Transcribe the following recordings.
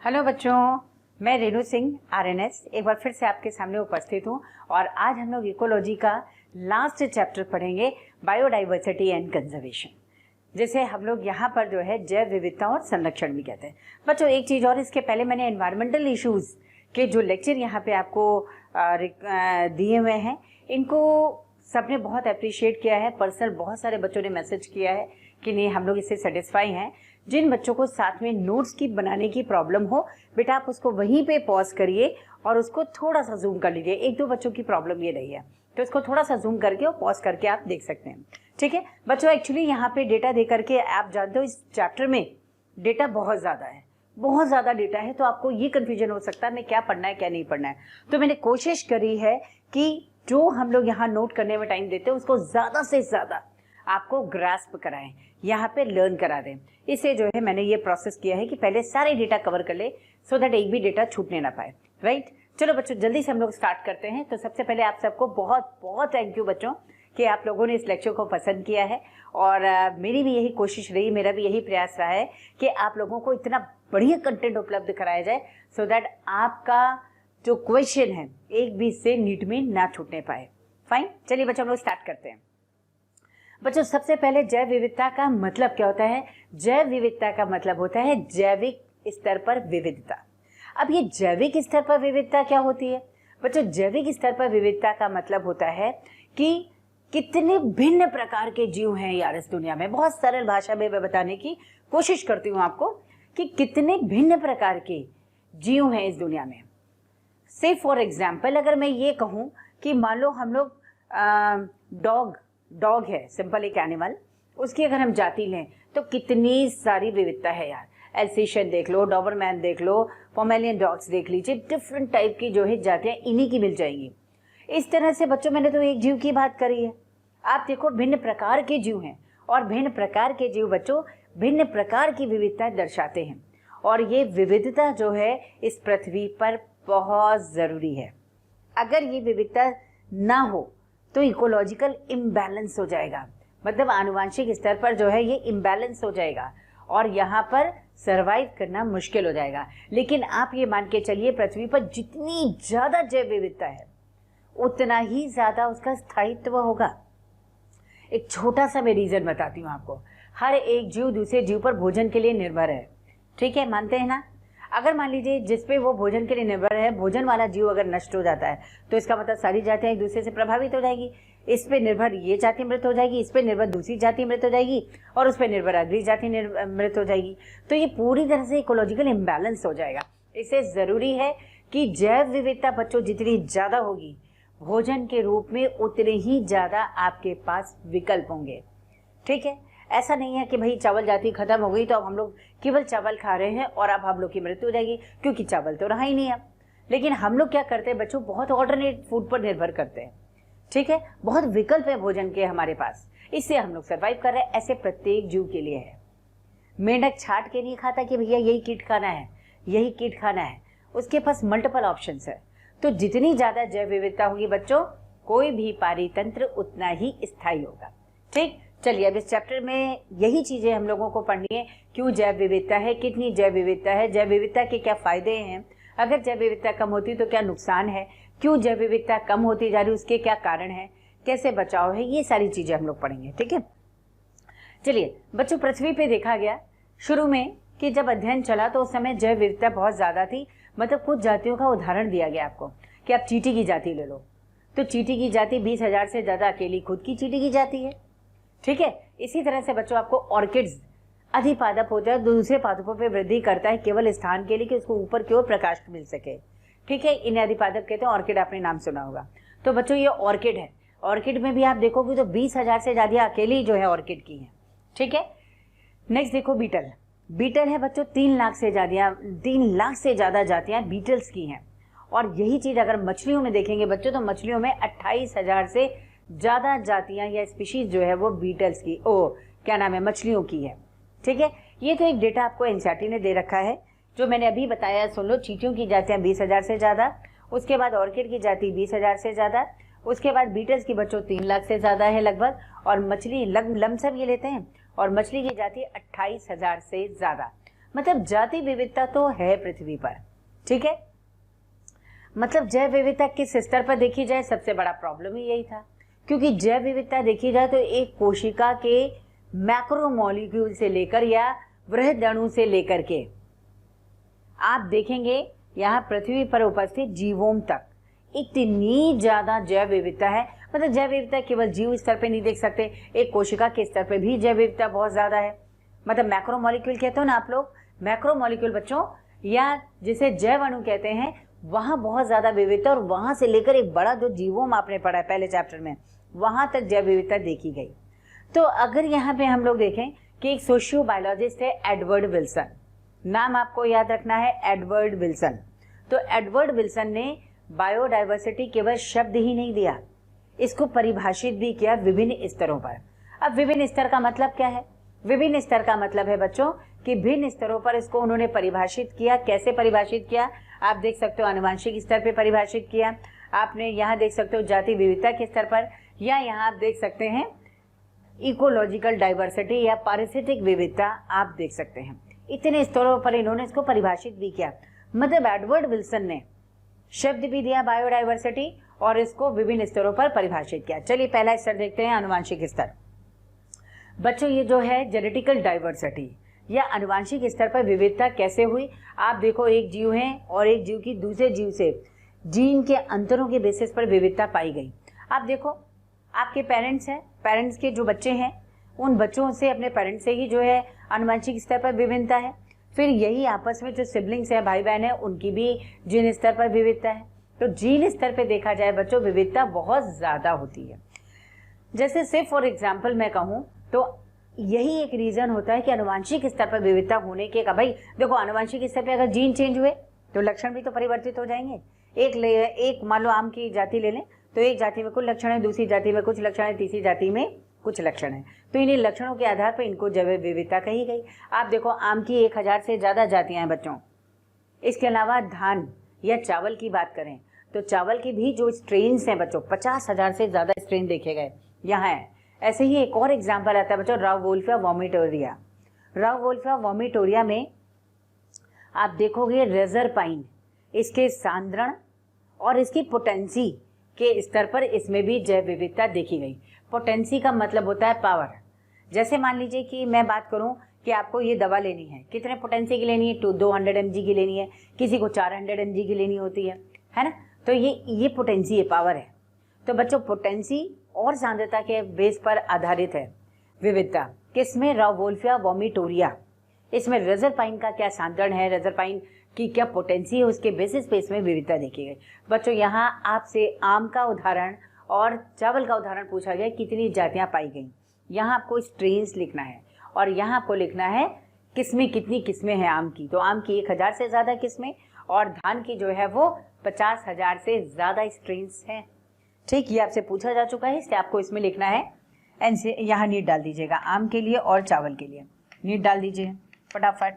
Hello बच्चों, मैं Renu Singh RNS एक बार फिर से आपके सामने उपस्थित हूँ और आज हम लोग इकोलॉजी का लास्ट चैप्टर पढ़ेंगे, बायोडाइवर्सिटी एंड कंजर्वेशन, जिसे हम लोग यहाँ पर जो है जैव विविधता और संरक्षण भी कहते हैं। बच्चों एक चीज़ और, इसके पहले मैंने एनवायरमेंटल इश्यूज़ के जो लेक्चर यहाँ पे आपको दिए हुए हैं, इनको सबने बहुत अप्रिशिएट किया है। पर्सनल बहुत सारे बच्चों ने मैसेज किया है कि नहीं हम लोग इससे सेटिस्फाई हैं। जिन बच्चों को साथ में नोट्स की बनाने की प्रॉब्लम हो, बेटा आप उसको वहीं पे पॉज करिए और उसको थोड़ा सा जूम कर लीजिए। एक दो बच्चों की प्रॉब्लम ये रही है, तो इसको थोड़ा सा जूम करके और पॉज करके आप देख सकते हैं। ठीक है बच्चों, एक्चुअली यहाँ पे डेटा दे करके आप जानते हो इस चैप्टर में डेटा बहुत ज़्यादा है, बहुत ज़्यादा डेटा है, तो आपको ये कन्फ्यूजन हो सकता है मैं क्या पढ़ना है क्या नहीं पढ़ना है। तो मैंने कोशिश करी है कि जो हम लोग यहाँ नोट करने में टाइम देते हैं उसको ज़्यादा से ज़्यादा आपको ग्रास्प कराएं, यहाँ पे लर्न करा दें। इससे जो है मैंने ये प्रोसेस किया है कि पहले सारे डेटा कवर कर ले, सो दैट एक भी डेटा छूटने ना पाए। राइट, चलो बच्चों जल्दी से हम लोग स्टार्ट करते हैं। तो सबसे पहले आप सबको बहुत बहुत थैंक यू बच्चों कि आप लोगों ने इस लेक्चर को पसंद किया है, और मेरी भी यही कोशिश रही, मेरा भी यही प्रयास रहा है कि आप लोगों को इतना बढ़िया कंटेंट उपलब्ध कराया जाए, सो दैट आपका जो क्वेश्चन है एक भी से नीट में ना छूटने पाए। फाइन, चलिए बच्चों हम लोग स्टार्ट करते हैं। बच्चों सबसे पहले जैव विविधता का मतलब क्या होता है? जैव विविधता का मतलब होता है जैविक स्तर पर विविधता। अब ये जैविक स्तर पर विविधता क्या होती है? बच्चों जैविक स्तर पर विविधता का मतलब होता है कि कितने भिन्न प्रकार के जीव हैं यार इस दुनिया में। बहुत सरल भाषा में मैं बताने की कोशिश करती हूँ आपको कि कितने भिन्न प्रकार के जीव हैं इस दुनिया में। से फॉर एग्जाम्पल अगर मैं ये कहूँ कि मान लो हम लोग डॉग है, सिंपल एक एनिमल, उसकी अगर हम जाति लें तो कितनी सारी विविधता है यार। एल्सेशियन देख लो, डॉबरमैन देख लो, पोमेलियन डॉग्स देख लीजिए, डिफरेंट टाइप की जो है जातियाँ इन्हीं की मिल जाएंगी। इस तरह से बच्चों मैंने तो एक जीव की बात करी है, आप देखो भिन्न प्रकार के जीव हैं, और भिन्न प्रकार के जीव बच्चों भिन्न प्रकार की विविधता दर्शाते हैं, और ये विविधता जो है इस पृथ्वी पर बहुत ज़रूरी है। अगर ये विविधता ना हो तो इकोलॉजिकल इम्बैलेंस हो जाएगा, मतलब आनुवांशिक स्तर पर जो है ये इम्बैलेंस हो जाएगा और यहाँ पर सरवाइव करना मुश्किल हो जाएगा। लेकिन आप ये मान के चलिए पृथ्वी पर जितनी ज़्यादा जैव विविधता है उतना ही ज़्यादा उसका स्थायित्व होगा। एक छोटा सा मैं रीज़न बताती हूँ आपको। हर एक जीव दूसरे जीव पर भोजन के लिए निर्भर है, ठीक है, मानते हैं ना? अगर मान लीजिए जिसपे वो भोजन के लिए निर्भर है, भोजन वाला जीव अगर नष्ट हो जाता है तो इसका मतलब सारी जातियाँ एक दूसरे से प्रभावित हो जाएगी। इस पे निर्भर ये जाति मृत हो जाएगी, इस पे निर्भर दूसरी जाति मृत हो जाएगी, और उस पे निर्भर अगली जाति मृत हो जाएगी। तो ये पूरी तरह से इकोलॉजिकल इम्बैलेंस हो जाएगा। इससे ज़रूरी है कि जैव विविधता बच्चों जितनी ज़्यादा होगी भोजन के रूप में उतने ही ज़्यादा आपके पास विकल्प होंगे। ठीक है, ऐसा नहीं है कि भाई चावल जाति खत्म हो गई तो अब हम लोग केवल चावल खा रहे हैं और अब हम लोग की मृत्यु हो जाएगी, क्योंकि चावल तो रहा ही नहीं अब। लेकिन हम लोग क्या करते हैं बच्चों, बहुत ऑल्टरनेट फूड पर निर्भर करते हैं। ठीक है, बहुत विकल्प है भोजन के हमारे पास, इससे हम लोग सर्वाइव कर रहे हैं। ऐसे प्रत्येक जीव के लिए है। मेंढक छाट के नहीं खाता कि भैया यही कीट खाना है, यही कीट खाना है, उसके पास मल्टीपल ऑप्शंस है। तो जितनी ज़्यादा जैव विविधता होगी बच्चों, कोई भी पारितंत्र उतना ही स्थायी होगा। ठीक, चलिए अब इस चैप्टर में यही चीज़ें हम लोगों को पढ़नी है। क्यों जैव विविधता है, कितनी जैव विविधता है, जैव विविधता के क्या फ़ायदे हैं, अगर जैव विविधता कम होती तो क्या नुकसान है, क्यों जैव विविधता कम होती जा रही उसके क्या कारण है, कैसे बचाव है, ये सारी चीज़ें हम लोग पढ़ेंगे। ठीक है, चलिए बच्चों पृथ्वी पे देखा गया शुरू में कि जब अध्ययन चला तो उस समय जैव विविधता बहुत ज़्यादा थी। मतलब कुछ जातियों का उदाहरण दिया गया आपको कि आप चींटी की जाति ले लो, तो चींटी की जाति 20,000 से ज़्यादा अकेली खुद की चींटी की जाति है। ठीक है, इसी तरह से बच्चों आपको ऑर्किड्स अधिपादप होता है, दूसरे पादपों पे वृद्धि करता है केवल स्थान के लिए कि उसको ऊपर की ओर प्रकाश मिल सके। ठीक है, इन्हें अधिपादप कहते हैं। ऑर्किड आपने नाम सुना होगा। तो बच्चों ये ऑर्किड है, ऑर्किड में भी आप देखोगे तो 20,000 से ज़्यादा अकेली जो है ऑर्किड की है। ठीक है, नेक्स्ट देखो बीटल। बीटल है बच्चों 3 लाख से ज़्यादा जातियाँ बीटल्स की हैं। और यही चीज़ अगर मछलियों में देखेंगे बच्चों तो मछलियों में 28,000 से ज़्यादा जातियाँ या स्पीशीज जो है वो बीटल्स की मछलियों की है। ठीक है, ये तो एक डेटा आपको एनसीईआरटी ने दे रखा है जो मैंने अभी बताया। सुन लो, चींटियों की जातियाँ 20,000 से ज़्यादा, उसके बाद ऑर्किड की जाति 20,000 से ज़्यादा, उसके बाद बीटल्स की बच्चों 3 लाख से ज़्यादा है लगभग, और मछली लमसम ये लेते हैं, और मछली की जाति 28,000 से ज़्यादा। मतलब जाति विविधता तो है पृथ्वी पर, ठीक है। मतलब जैव विविधता किस स्तर पर देखी जाए, सबसे बड़ा प्रॉब्लम ही यही था, क्योंकि जैव विविधता देखी जाए तो एक कोशिका के मैक्रोमोलिक्यूल से लेकर या वृहद अणु से लेकर के आप देखेंगे यहाँ पृथ्वी पर उपस्थित जीवों तक इतनी ज़्यादा जैव विविधता है। मतलब जैव विविधता केवल जीव स्तर पे नहीं देख सकते, एक कोशिका के स्तर पे भी जैव विविधता बहुत ज़्यादा है। मतलब मैक्रोमोलिक्यूल कहते हो ना आप लोग, मैक्रोमोलिक्यूल बच्चों, या जिसे जैव अणु कहते हैं, वहाँ बहुत ज़्यादा विविधता, और वहाँ से लेकर एक बड़ा जो जीवोम आपने पढ़ा है पहले चैप्टर में, वहाँ तक जैव विविधता देखी गई। तो अगर यहाँ पे हम लोग देखें कि एक सोशियो बायोलॉजिस्ट है एडवर्ड विल्सन, नाम आपको याद रखना है एडवर्ड विल्सन। तो एडवर्ड विल्सन ने बायोडाइवर्सिटी केवल शब्द ही नहीं दिया, इसको परिभाषित भी किया विभिन्न स्तरों पर। अब विभिन्न स्तर का मतलब क्या है? विभिन्न स्तर का मतलब है बच्चों कि भिन्न स्तरों पर इसको उन्होंने परिभाषित किया। कैसे परिभाषित किया? आप देख सकते हो आनुवांशिक स्तर पर परिभाषित किया, आपने यहाँ देख सकते हो जाति विविधता के स्तर पर, या यहाँ आप देख सकते हैं इकोलॉजिकल डाइवर्सिटी या पारिस्थितिक विविधता आप देख सकते हैं। इतने स्तरों पर इन्होंने इसको परिभाषित भी किया। मतलब एडवर्ड विल्सन ने शब्द भी दिया बायोडाइवर्सिटी और इसको विभिन्न स्तरों पर परिभाषित किया। चलिए पहला स्तर देखते हैं, आनुवांशिक स्तर। बच्चों ये जो है जेनेटिकल डाइवर्सिटी या आनुवांशिक स्तर पर विविधता कैसे हुई? आप देखो, एक जीव है और एक जीव की दूसरे जीव से जीन के अंतरों के बेसिस पर विविधता पाई गई। आप देखो, आपके पेरेंट्स हैं, पेरेंट्स के जो बच्चे हैं उन बच्चों से अपने पेरेंट्स से ही जो है आनुवांशिक स्तर पर विभिन्नता है। फिर यही आपस में जो सिबलिंग्स हैं, भाई बहन हैं, उनकी भी जीन स्तर पर विविधता है। तो जीन स्तर पर देखा जाए बच्चों विविधता बहुत ज़्यादा होती है। जैसे सिर्फ फॉर एग्जाम्पल मैं कहूँ तो यही एक रीज़न होता है कि आनुवांशिक स्तर पर विविधता होने के का, भाई देखो आनुवांशिक स्तर पर अगर जीन चेंज हुए तो लक्षण भी तो परिवर्तित हो जाएंगे। एक मान लो आम की जाति ले लें तो एक जाति में कुछ लक्षण है, दूसरी जाति में कुछ लक्षण है, तीसरी जाति में कुछ लक्षण है। तो इन्हीं लक्षणों के आधार पर इनको जैव विविधता कही गई। आप देखो आम की 1000 से ज़्यादा जातियाँ हैं बच्चों। इसके अलावा धान या चावल की बात करें तो चावल की भी जो स्ट्रेन्स हैं बच्चों, 50,000 से ज़्यादा स्ट्रेन देखे गए यहाँ है। ऐसे ही एक और एग्जाम्पल आता है बच्चों, राउवोल्फिया वोमिटोरिया। राउवोल्फिया वोमिटोरिया में आप देखोगे रेजरपाइन, इसके सांद्रण और इसकी पोटेंसी के स्तर पर इसमें भी जैव विविधता देखी गई। पोटेंसी का मतलब होता है पावर। जैसे मान लीजिए कि मैं बात करूं कि आपको ये दवा लेनी है, कितने पोटेंसी की लेनी है? 200 mg की लेनी है, किसी को 400 mg की लेनी होती है ना। तो ये पोटेंसी है, पावर है। तो बच्चों पोटेंसी और सांद्रता के बेस पर आधारित है विविधता। किसमें? Rauwolfia vomitoria. इसमें रेजरपाइन का क्या सांद्रण है, रेजरपाइन की क्या पोटेंसी है, उसके बेसिस पे इसमें विविधता देखी गई। बच्चों यहाँ आपसे आम का उदाहरण और चावल का उदाहरण पूछा गया, कितनी जातियाँ पाई गई। यहाँ आपको स्ट्रेन्स लिखना है और यहाँ आपको लिखना है किस्में, कितनी किस्में हैं आम की। तो आम की 1000 से ज़्यादा किस्में और धान की जो है वो 50,000 से ज़्यादा स्ट्रेन्स हैं। ठीक, ये आपसे पूछा जा चुका है, इसलिए आपको इसमें लिखना है। एन से यहाँ नीट डाल दीजिएगा, आम के लिए और चावल के लिए नीट डाल दीजिए फटाफट।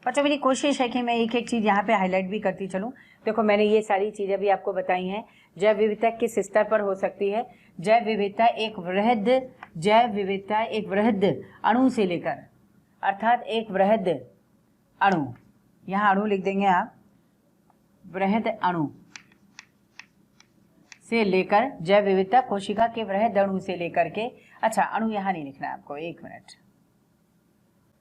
बच्चों मेरी कोशिश है कि मैं एक एक चीज़ यहाँ पे हाईलाइट भी करती चलूँ। देखो मैंने ये सारी चीज़ें भी आपको बताई हैं। जैव विविधता किस स्तर पर हो सकती है? जैव विविधता एक वृहद अणु से लेकर, अर्थात एक वृहद अणु, यहाँ अणु लिख देंगे आप, वृहद अणु से लेकर जैव विविधता कोशिका के वृहद अणु से लेकर के, अच्छा अणु यहाँ नहीं लिखना है आपको, 1 मिनट।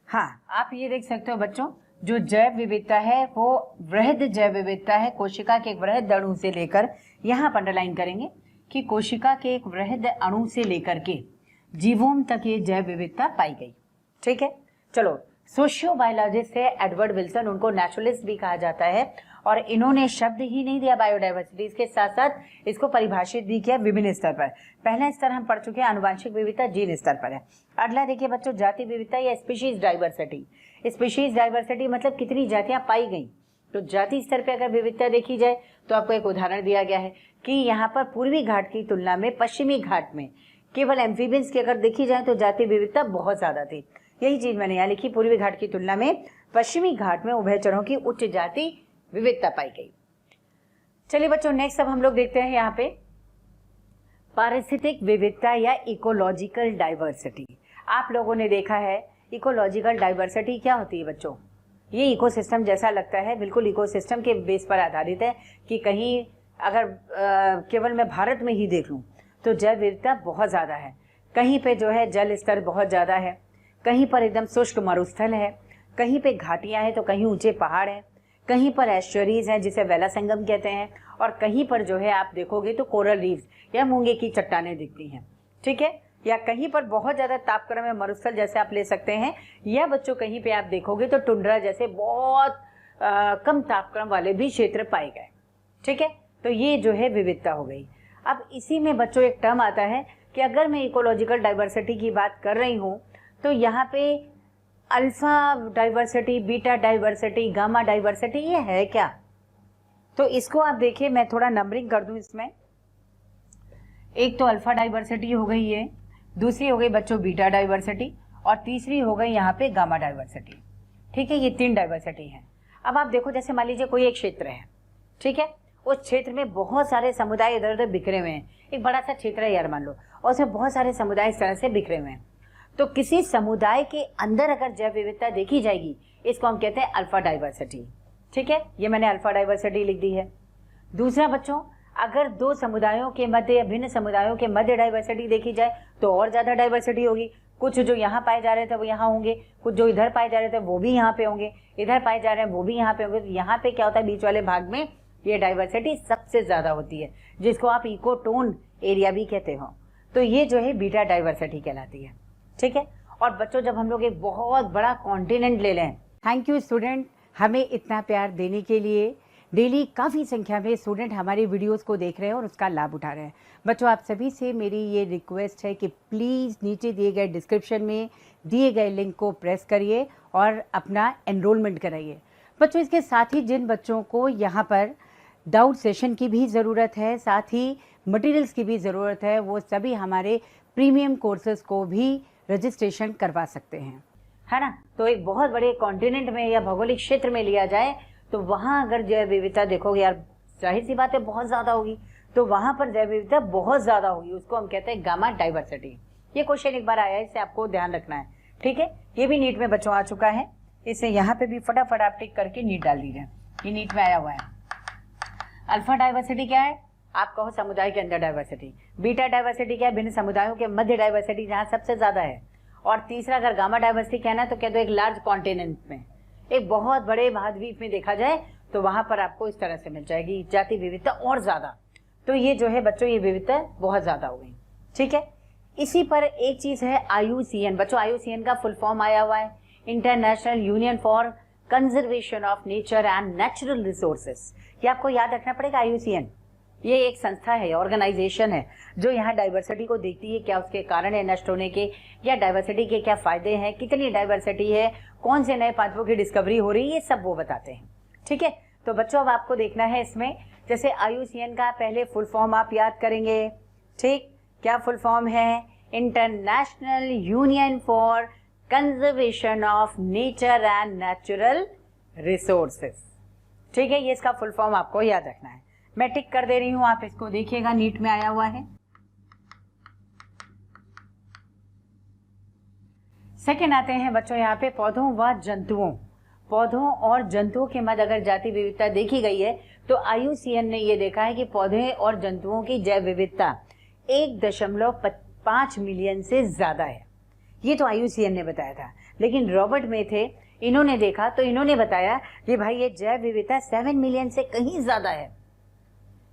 हाँ, आप ये देख सकते हो बच्चों, जो जैव विविधता है वो वृहद जैव विविधता है कोशिका के एक वृहद अणु से लेकर, यहाँ पर अंडरलाइन करेंगे कि कोशिका के एक वृहद अणु से लेकर के जीवों तक ये जैव विविधता पाई गई। ठीक है, चलो सोशियो बायोलॉजिस्ट है एडवर्ड विल्सन, उनको नेचुरलिस्ट भी कहा जाता है और इन्होंने शब्द ही नहीं दिया बायोडाइवर्सिटी, इसके साथ साथ इसको परिभाषित भी किया विभिन्न स्तर पर। पहला स्तर हम पढ़ चुके हैं, आनुवांशिक विविधता जीन स्तर पर है। अगला देखिए बच्चों, जाति विविधता या स्पीशीज डाइवर्सिटी। स्पीशीज डाइवर्सिटी मतलब कितनी जातियां पाई गई। तो जाति स्तर पर अगर विविधता देखी जाए तो आपको एक उदाहरण दिया गया है कि यहाँ पर पूर्वी घाट की तुलना में पश्चिमी घाट में केवल एम्फीबियंस की अगर देखी जाए तो जाति विविधता बहुत ज़्यादा थी। यही चीज़ मैंने यहाँ लिखी, पूर्वी घाट की तुलना में पश्चिमी घाट में उभयचरों की उच्च जाति विविधता पाई गई। चलिए बच्चों, नेक्स्ट अब हम लोग देखते हैं यहाँ पे पारिस्थितिक विविधता या इकोलॉजिकल डाइवर्सिटी। आप लोगों ने देखा है इकोलॉजिकल डाइवर्सिटी क्या होती है बच्चों? ये इकोसिस्टम जैसा लगता है, बिल्कुल इकोसिस्टम के बेस पर आधारित है कि कहीं अगर केवल मैं भारत में ही देख लूँ तो जैव विविधता बहुत ज़्यादा है। कहीं पे जो है जल स्तर बहुत ज़्यादा है, कहीं पर एकदम शुष्क मरुस्थल है, कहीं पे घाटियाँ हैं तो कहीं ऊंचे पहाड़ हैं, कहीं पर एस्चुरीज हैं जिसे वेला संगम कहते हैं, और कहीं पर जो है आप देखोगे तो कोरल रीफ्स या मूंगे की चट्टानें दिखती हैं, ठीक है। या कहीं पर बहुत ज़्यादा तापक्रम है, मरुस्थल जैसे आप ले सकते हैं, या बच्चों कहीं पे आप देखोगे तो टुंड्रा जैसे बहुत कम तापक्रम वाले भी क्षेत्र पाए गए, ठीक है। तो ये जो है विविधता हो गई। अब इसी में बच्चों एक टर्म आता है कि अगर मैं इकोलॉजिकल डाइवर्सिटी की बात कर रही हूँ तो यहाँ पे alpha diversity, beta diversity, gamma diversity, ये है क्या? तो इसको आप देखिए, मैं थोड़ा नंबरिंग कर दूं इसमें। एक तो अल्फा डाइवर्सिटी हो गई है, दूसरी हो गई बच्चों बीटा डाइवर्सिटी, और तीसरी हो गई यहाँ पे गामा डाइवर्सिटी, ठीक है। ये 3 डाइवर्सिटी हैं। अब आप देखो, जैसे मान लीजिए कोई एक क्षेत्र है, ठीक है, उस क्षेत्र में बहुत सारे समुदाय इधर उधर बिखरे हुए हैं। एक बड़ा सा क्षेत्र है यार मान लो, और उसमें बहुत सारे समुदाय इस तरह से बिखरे हुए हैं। तो किसी समुदाय के अंदर अगर जैव विविधता देखी जाएगी, इसको हम कहते हैं अल्फा डाइवर्सिटी, ठीक है। ये मैंने अल्फा डाइवर्सिटी लिख दी है। दूसरा बच्चों, अगर 2 समुदायों के मध्य या भिन्न समुदायों के मध्य डाइवर्सिटी देखी जाए तो और ज़्यादा डाइवर्सिटी होगी। कुछ जो यहाँ पाए जा रहे थे वो यहाँ होंगे, कुछ जो इधर पाए जा रहे थे वो भी यहाँ पे होंगे, इधर पाए जा रहे हैं वो भी यहाँ पे होंगे। तो यहाँ पे क्या होता है, बीच वाले भाग में ये डाइवर्सिटी सबसे ज़्यादा होती है, जिसको आप इकोटोन एरिया भी कहते हो। तो ये जो है बीटा डाइवर्सिटी कहलाती है, ठीक है। और बच्चों, जब हम लोग एक बहुत बड़ा कॉन्टिनेंट ले लें, थैंक यू स्टूडेंट हमें इतना प्यार देने के लिए। डेली काफ़ी संख्या में स्टूडेंट हमारी वीडियोस को देख रहे हैं और उसका लाभ उठा रहे हैं। बच्चों, आप सभी से मेरी ये रिक्वेस्ट है कि प्लीज़ नीचे दिए गए डिस्क्रिप्शन में दिए गए लिंक को प्रेस करिए और अपना एनरोलमेंट कराइए। बच्चों, इसके साथ ही जिन बच्चों को यहाँ पर डाउट सेशन की भी ज़रूरत है, साथ ही मटेरियल्स की भी ज़रूरत है, वो सभी हमारे प्रीमियम कोर्सेज़ को भी रजिस्ट्रेशन करवा सकते हैं, है ना। तो एक बहुत बड़े कॉन्टिनेंट में या भौगोलिक क्षेत्र में लिया जाए तो वहाँ अगर जैव विविधता देखोगे यार, जाहिर सी बात है बहुत ज़्यादा होगी, तो वहाँ पर जैव विविधता बहुत ज़्यादा होगी, उसको हम कहते हैं गामा डाइवर्सिटी। ये क्वेश्चन एक बार आया है, इससे आपको ध्यान रखना है, ठीक है। ये भी नीट में बच्चों आ चुका है, इसे यहाँ पे भी फटाफट आप टिक करके नीट डाल दीजिए, ये नीट में आया हुआ है। अल्फा डाइवर्सिटी क्या है? आप कहो समुदाय के अंदर डाइवर्सिटी। बीटा डाइवर्सिटी क्या है? भिन्न समुदायों के मध्य डाइवर्सिटी, जहाँ सबसे ज़्यादा है। और तीसरा अगर गामा डाइवर्सिटी कहना है तो कह दो एक लार्ज कॉन्टिनेंट में, एक बहुत बड़े महाद्वीप में देखा जाए तो वहाँ पर आपको इस तरह से मिल जाएगी जाति विविधता और ज़्यादा। तो ये जो है बच्चों, ये विविधता बहुत ज़्यादा हो गई, ठीक है। इसी पर एक चीज़ है IUCN। बच्चों, IUCN का फुल फॉर्म आया हुआ है, international union for conservation of nature and natural resources. ये आपको याद रखना पड़ेगा। IUCN ये एक संस्था है, ऑर्गेनाइजेशन है, जो यहाँ डाइवर्सिटी को देखती है, क्या उसके कारण है नष्ट होने के, या डाइवर्सिटी के क्या फ़ायदे हैं, कितनी डाइवर्सिटी है, कौन से नए पादपों की डिस्कवरी हो रही है, ये सब वो बताते हैं, ठीक है। तो बच्चों, अब आपको देखना है इसमें, जैसे IUCN का पहले फुल फॉर्म आप याद करेंगे, ठीक। क्या फुल फॉर्म है? International union for conservation of nature and natural resources, ठीक है। ये इसका फुल फॉर्म आपको याद रखना है। मैं टिक कर दे रही हूं, आप इसको देखिएगा, नीट में आया हुआ है। सेकेंड आते हैं बच्चों यहाँ पे पौधों व जंतुओं। पौधों और जंतुओं के मध्य अगर जाति विविधता देखी गई है तो IUCN ने ये देखा है कि पौधे और जंतुओं की जैव विविधता 1.5 मिलियन से ज़्यादा है। ये तो IUCN ने बताया था, लेकिन रॉबर्ट में थे, इन्होंने देखा तो इन्होंने बताया कि भाई ये जैव विविधता 7 मिलियन से कहीं ज़्यादा है।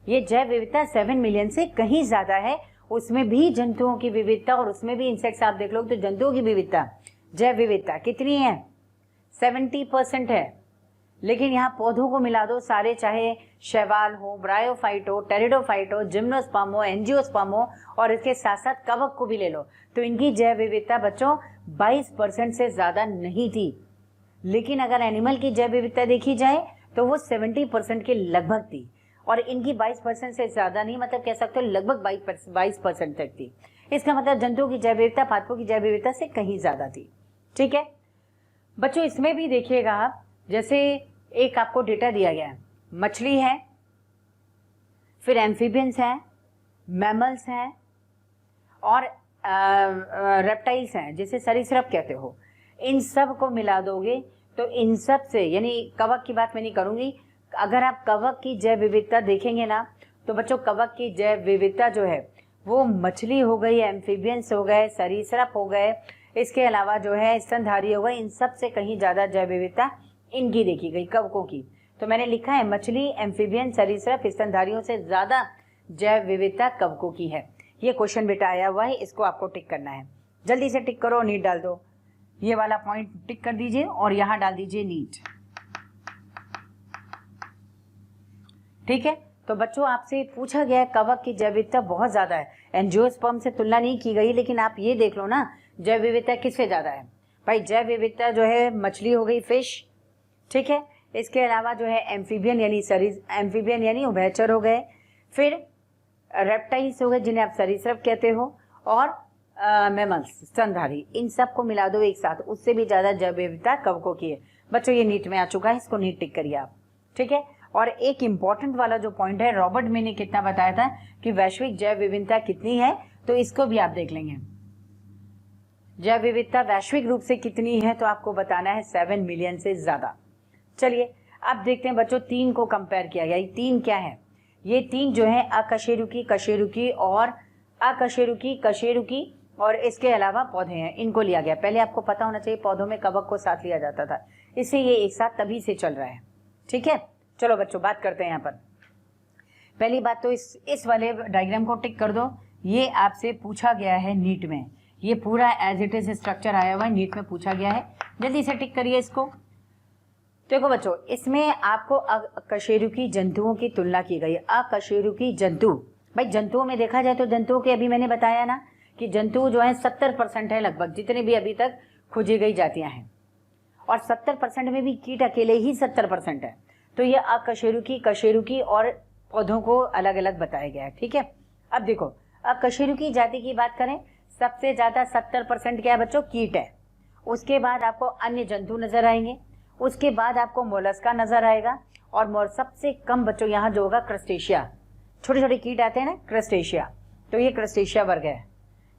ये जैव विविधता 7 मिलियन से कहीं ज़्यादा है, उसमें भी जंतुओं की विविधता और उसमें भी इंसेक्ट्स आप देख लो तो जंतुओं की विविधता, जैव विविधता कितनी है? 70% है। लेकिन यहाँ पौधों को मिला दो सारे, चाहे शैवाल हो, ब्रायोफाइट हो, टेरिडोफाइट हो, जिम्नोस्पर्म हो, एंजियोस्पर्म हो, और इसके साथ साथ कवक को भी ले लो, तो इनकी जैव विविधता बच्चों 22% से ज़्यादा नहीं थी। लेकिन अगर एनिमल की जैव विविधता देखी जाए तो वो 70% के लगभग थी, और इनकी 22% से ज़्यादा नहीं, मतलब कह सकते हो लगभग 22% तक थी। इसका मतलब जंतुओं की जैव विविधता पादपों की जैव विविधता से कहीं ज़्यादा थी, ठीक है। बच्चों, इसमें भी देखिएगा आप, जैसे एक आपको डेटा दिया गया है, मछली है, फिर एम्फीबियंस हैं, मैमल्स हैं और रेप्टाइल्स हैं जिसे सरीसृप कहते हो। इन सब को मिला दोगे तो इन सब से, यानी कवक की बात मैं नहीं करूँगी, अगर आप कवक की जैव विविधता देखेंगे ना तो बच्चों कवक की जैव विविधता जो है वो मछली हो गई, एम्फीबियंस हो गए, सरीसृप हो गए, इसके अलावा जो है स्तनधारी हो गए, इन सब से कहीं ज़्यादा जैव विविधता इनकी देखी गई, कवकों की। तो मैंने लिखा है मछली, एम्फीबियन, सरीसृप, स्तनधारियों से ज़्यादा जैव विविधता कवकों की है। ये क्वेश्चन बेटा आया हुआ है, इसको आपको टिक करना है। जल्दी से टिक करो, नीट डाल दो। ये वाला पॉइंट टिक कर दीजिए और यहाँ डाल दीजिए नीट। ठीक है, तो बच्चों आपसे पूछा गया कवक की जैव विविधता बहुत ज़्यादा है, एंजियोस्पर्म से तुलना नहीं की गई, लेकिन आप ये देख लो ना जैव विविधता किससे ज़्यादा है। भाई जैव विविधता जो है मछली हो गई, फिश, ठीक है, इसके अलावा जो है एम्फीबियन यानी उभयचर हो गए, फिर रेप्टाइल्स हो गए जिन्हें आप सरीसृप कहते हो, और मैमल्स स्तनधारी, इन सब को मिला दो एक साथ, उससे भी ज़्यादा जैव विविधता कवकों की है। बच्चों ये नीट में आ चुका है, इसको नीट टिक करिए आप। ठीक है, और एक इम्पॉर्टेंट वाला जो पॉइंट है, रॉबर्ट मे ने कितना बताया था कि वैश्विक जैव विविधता कितनी है, तो इसको भी आप देख लेंगे। जैव विविधता वैश्विक रूप से कितनी है तो आपको बताना है 7 मिलियन से ज़्यादा। चलिए अब देखते हैं बच्चों, 3 को कंपेयर किया गया। ये 3 क्या है? ये 3 जो है अकशेरुकी, कशेरुकी और अकशेरुकी, कशेरुकी और इसके अलावा पौधे हैं, इनको लिया गया। पहले आपको पता होना चाहिए पौधों में कवक को साथ लिया जाता था, इससे ये एक साथ तभी से चल रहा है। ठीक है, चलो बच्चों बात करते हैं यहाँ पर। पहली बात तो इस वाले डायग्राम को टिक कर दो, ये आपसे पूछा गया है नीट में, ये पूरा एज इट इज स्ट्रक्चर आया हुआ है, नीट में पूछा गया है। जल्दी से टिक करिए इसको। देखो बच्चों, इसमें आपको अकशेरुकी जंतुओं की तुलना की गई। अकशेरुकी जंतु, भाई जंतुओं में देखा जाए तो जंतुओं के अभी मैंने बताया ना कि जंतु जो है 70% है लगभग, जितने भी अभी तक खोजी गई जातियां हैं, और 70% में भी कीट अकेले ही 70% है। तो ये अकशेरुकी, कशेरुकी और पौधों को अलग अलग बताया गया है। ठीक है, अब देखो अकशेरुकी जाति की बात करें, सबसे ज़्यादा 70% क्या है बच्चों? कीट है। उसके बाद आपको अन्य जंतु नजर आएंगे, उसके बाद आपको मोलस्का नजर आएगा, और सबसे कम बच्चों यहाँ जो होगा क्रस्टेशिया, छोटे छोटे कीट आते हैं ना, क्रस्टेशिया, तो ये क्रस्टेशिया वर्ग है।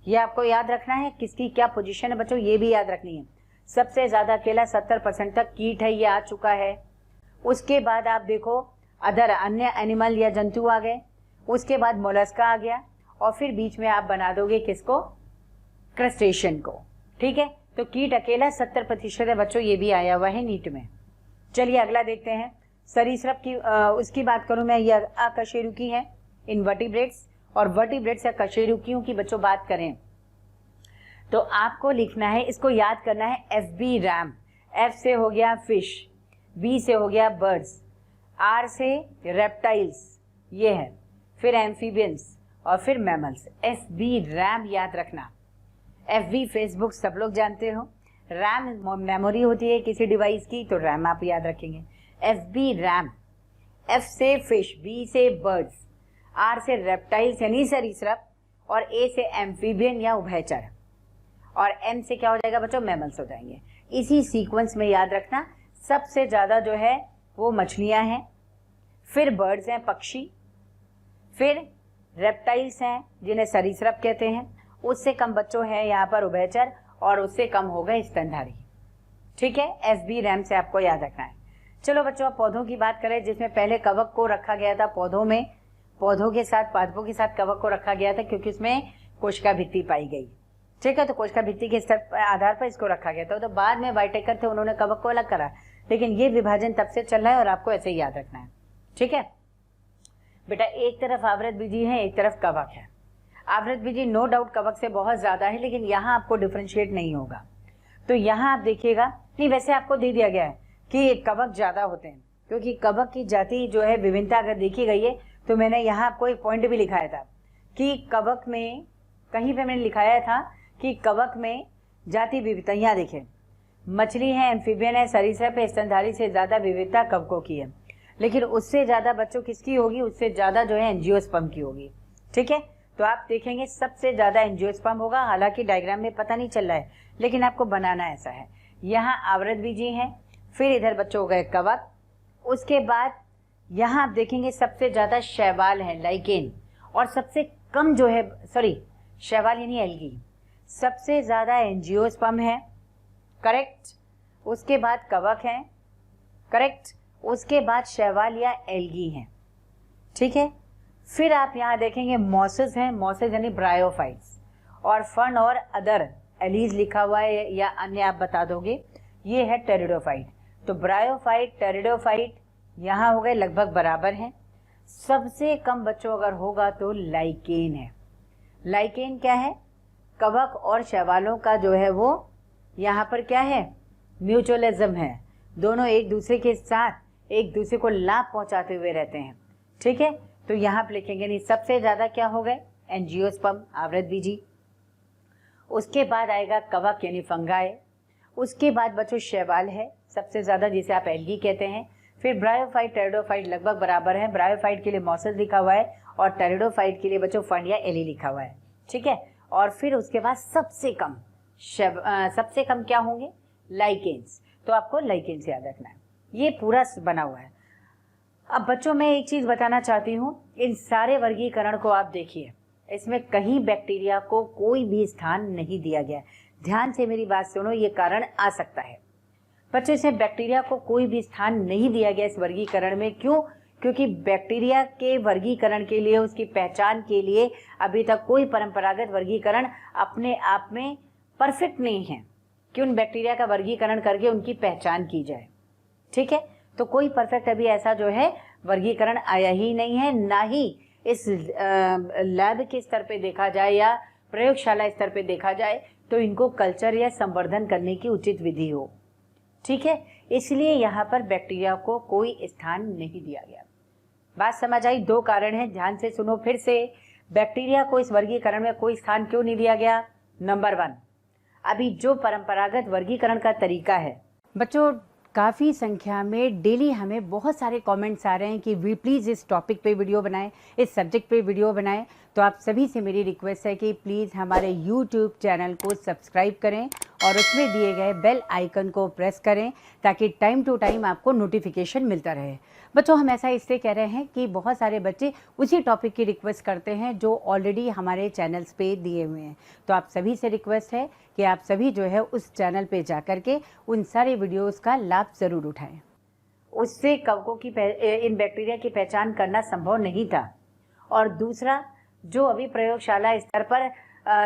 ये आपको याद रखना है, किसकी क्या पोजीशन है बच्चों, ये भी याद रखनी है। सबसे ज़्यादा अकेला 70% तक कीट है, ये आ चुका है। उसके बाद आप देखो अदर अन्य एनिमल या जंतु आ गए, उसके बाद मोलस्का आ गया, और फिर बीच में आप बना दोगे किसको? क्रस्टेशियन को। ठीक है, तो कीट अकेला 70% है बच्चों, ये भी आया हुआ है नीट में। चलिए अगला देखते हैं, सरीसृप की उसकी बात करूं मैं, यह अकशेरुकी है इनवर्टिब्रेट्स, और वर्टिब्रेट्स या कशेरुकियों की बच्चों बात करें तो आपको लिखना है, इसको याद करना है, FB रैम। F से हो गया फिश, B से हो गया बर्ड्स, R से रेप्टाइल्स, ये है, फिर एम्फीबियंस और फिर मैमल्स। FB रैम याद रखना। FB फेसबुक सब लोग जानते हो, रैम मेमोरी होती है किसी डिवाइस की, तो रैम आप याद रखेंगे। FB रैम, F से फिश, B से बर्ड्स, R से रेप्टाइल्स यानी सरीसृप, और A से एम्फीबियन या उभयचर, और M से क्या हो जाएगा बच्चों? मैमल्स हो जाएंगे। इसी सीक्वेंस में याद रखना, सबसे ज़्यादा जो है वो मछलियाँ हैं, फिर बर्ड्स हैं पक्षी, फिर रेप्टाइल्स हैं जिन्हें सरीसृप कहते हैं, उससे कम बच्चों हैं यहाँ पर उभयचर, और उससे कम हो गए स्तनधारी। ठीक है, FB रैम से आपको याद रखना है। चलो बच्चों अब पौधों की बात करें, जिसमें पहले कवक को रखा गया था पौधों में, पौधों के साथ पादपों के साथ कवक को रखा गया था क्योंकि उसमें कोशिका भित्ति पाई गई। ठीक है, तो कोशिका भित्ति के स्तर आधार पर इसको रखा गया था। तो बाद में वाइटेकर थे, उन्होंने कवक को अलग करा, लेकिन ये विभाजन तब से चल रहा है और आपको ऐसे ही याद रखना है। ठीक है बेटा, एक तरफ आवृतबीजी है, एक तरफ कवक है। आवृतबीजी नो डाउट कवक से बहुत ज़्यादा है, लेकिन यहाँ आपको डिफ्रेंशिएट नहीं होगा। तो यहाँ आप देखिएगा, नहीं वैसे आपको दे दिया गया है कि कवक ज़्यादा होते हैं, क्योंकि कवक की जाति जो है विभिन्नता अगर देखी गई है, तो मैंने यहाँ आपको एक पॉइंट भी लिखाया था कि कवक में, कहीं पे मैंने लिखाया था कि कवक में जाति विविधता, यहाँ देखें मछली है, एम्फीबियन है, सरीसृप है, स्तनधारी से ज़्यादा विविधता कवकों की है, लेकिन उससे ज़्यादा बच्चों किसकी होगी? उससे ज़्यादा जो है एंजियोस्पर्म की होगी। ठीक है, तो आप देखेंगे सबसे ज़्यादा एंजियोस्पर्म होगा, हालांकि डायग्राम में पता नहीं चल रहा है, लेकिन आपको बनाना ऐसा है। यहाँ आवृतबीजी हैं, फिर इधर बच्चों हो गए कवक, उसके बाद यहाँ आप देखेंगे सबसे ज़्यादा शैवाल है, लाइकेन, और सबसे कम जो है, सॉरी शैवाल यानी एल्गी, सबसे ज़्यादा एंजियोस्पर्म है, करेक्ट। उसके बाद कवक है, करेक्ट। उसके बाद शैवाल या एल्गी हैं, ठीक है। फिर आप यहाँ देखेंगे मॉसेस हैं, मॉसेस यानी ब्रायोफाइट्स, और फर्न और अदर एलीज लिखा हुआ है या अन्य आप बता दोगे, ये है टेरिडोफाइट। तो ब्रायोफाइट, टेरिडोफाइट यहाँ हो गए लगभग बराबर हैं। सबसे कम बच्चों अगर होगा तो लाइकेन है। लाइकेन क्या है? कवक और शैवालों का जो है वो यहाँ पर क्या है, म्यूचुअलिज्म है, दोनों एक दूसरे के साथ एक दूसरे को लाभ पहुंचाते हुए रहते हैं, ठीक है। तो यहाँ पर लिखेंगे नहीं, सबसे ज़्यादा क्या हो गए, एंजियोस्पर्म, आवृतबीजी। उसके बाद आएगा कवक यानी फंगाई। उसके बाद बच्चों शैवाल है सबसे ज़्यादा, जिसे आप एल्गी कहते हैं। फिर ब्रायोफाइट, टेरिडोफाइट लगभग बराबर है। ब्रायोफाइट के लिए मॉसेस लिखा हुआ है और टेरिडोफाइट के लिए बच्चों फंड या एली लिखा हुआ है, ठीक है। और फिर उसके बाद सबसे कम क्या होंगे, लाइकेन्स। तो आपको लाइकेन्स याद रखना है, ये पूरा बना हुआ है। अब बच्चों मैं एक चीज़ बताना चाहती हूँ, इन सारे वर्गीकरण को आप देखिए, इसमें कहीं बैक्टीरिया को कोई भी स्थान नहीं दिया गया। ध्यान से मेरी बात सुनो, ये कारण आ सकता है बच्चों, इसमें बैक्टीरिया को कोई भी स्थान नहीं दिया गया इस वर्गीकरण में। क्यों? क्योंकि बैक्टीरिया के वर्गीकरण के लिए, उसकी पहचान के लिए अभी तक कोई परंपरागत वर्गीकरण अपने आप में परफेक्ट नहीं है कि उन बैक्टीरिया का वर्गीकरण करके उनकी पहचान की जाए, ठीक है। तो कोई परफेक्ट अभी ऐसा जो है वर्गीकरण आया ही नहीं है, ना ही इस लैब के स्तर पे देखा जाए या प्रयोगशाला स्तर पे देखा जाए तो इनको कल्चर या संवर्धन करने की उचित विधि हो, ठीक है। इसलिए यहाँ पर बैक्टीरिया को कोई स्थान नहीं दिया गया। बात समझ आई? दो कारण हैं, ध्यान से सुनो फिर से। बैक्टीरिया को इस वर्गीकरण में कोई स्थान क्यों नहीं दिया गया? नंबर 1, अभी जो परंपरागत वर्गीकरण का तरीका है बच्चों, काफ़ी संख्या में डेली हमें बहुत सारे कमेंट्स आ रहे हैं कि वी प्लीज़ इस टॉपिक पे वीडियो बनाएं, इस सब्जेक्ट पे वीडियो बनाएं। तो आप सभी से मेरी रिक्वेस्ट है कि प्लीज़ हमारे यूट्यूब चैनल को सब्सक्राइब करें और उसमें दिए गए बेल आइकन को प्रेस करें ताकि टाइम टू टाइम आपको नोटिफिकेशन मिलता रहे। बच्चों हम ऐसा इसलिए कह रहे हैं कि बहुत सारे बच्चे उसी टॉपिक की रिक्वेस्ट करते हैं जो ऑलरेडी हमारे चैनल्स पे दिए हुए हैं। तो आप सभी से रिक्वेस्ट है कि आप सभी जो है उस चैनल पे जा कर के उन सारे वीडियोस का लाभ ज़रूर उठाएं। उससे कवकों की इन बैक्टीरिया की पहचान करना संभव नहीं था। और दूसरा, जो अभी प्रयोगशाला स्तर पर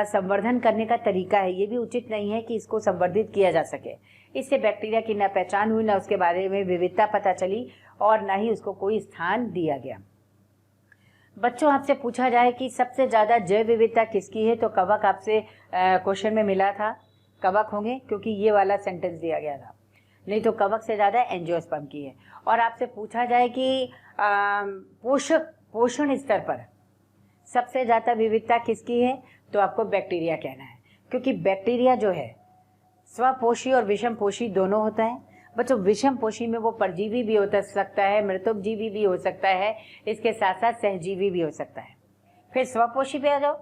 संवर्धन करने का तरीका है, ये भी उचित नहीं है कि इसको संवर्धित किया जा सके। इससे बैक्टीरिया की न पहचान हुई, न उसके बारे में विविधता पता चली और न ही उसको कोई स्थान दिया गया। बच्चों आपसे पूछा जाए कि सबसे ज़्यादा जैव विविधता किसकी है, तो कवक आपसे क्वेश्चन में मिला था, कवक होंगे क्योंकि ये वाला सेंटेंस दिया गया था। नहीं तो कवक से ज़्यादा एंजियोस्पर्म की है। और आपसे पूछा जाए कि पोषण स्तर पर सबसे ज़्यादा विविधता किसकी है, तो आपको बैक्टीरिया कहना है, क्योंकि बैक्टीरिया जो है स्वपोषी और विषमपोषी दोनों होता है। बच्चों विषमपोषी में वो परजीवी भी हो सकता है, मृतोपजीवी भी हो सकता है, इसके साथ साथ सहजीवी भी हो सकता है। फिर स्वपोषी पे आ जाओ,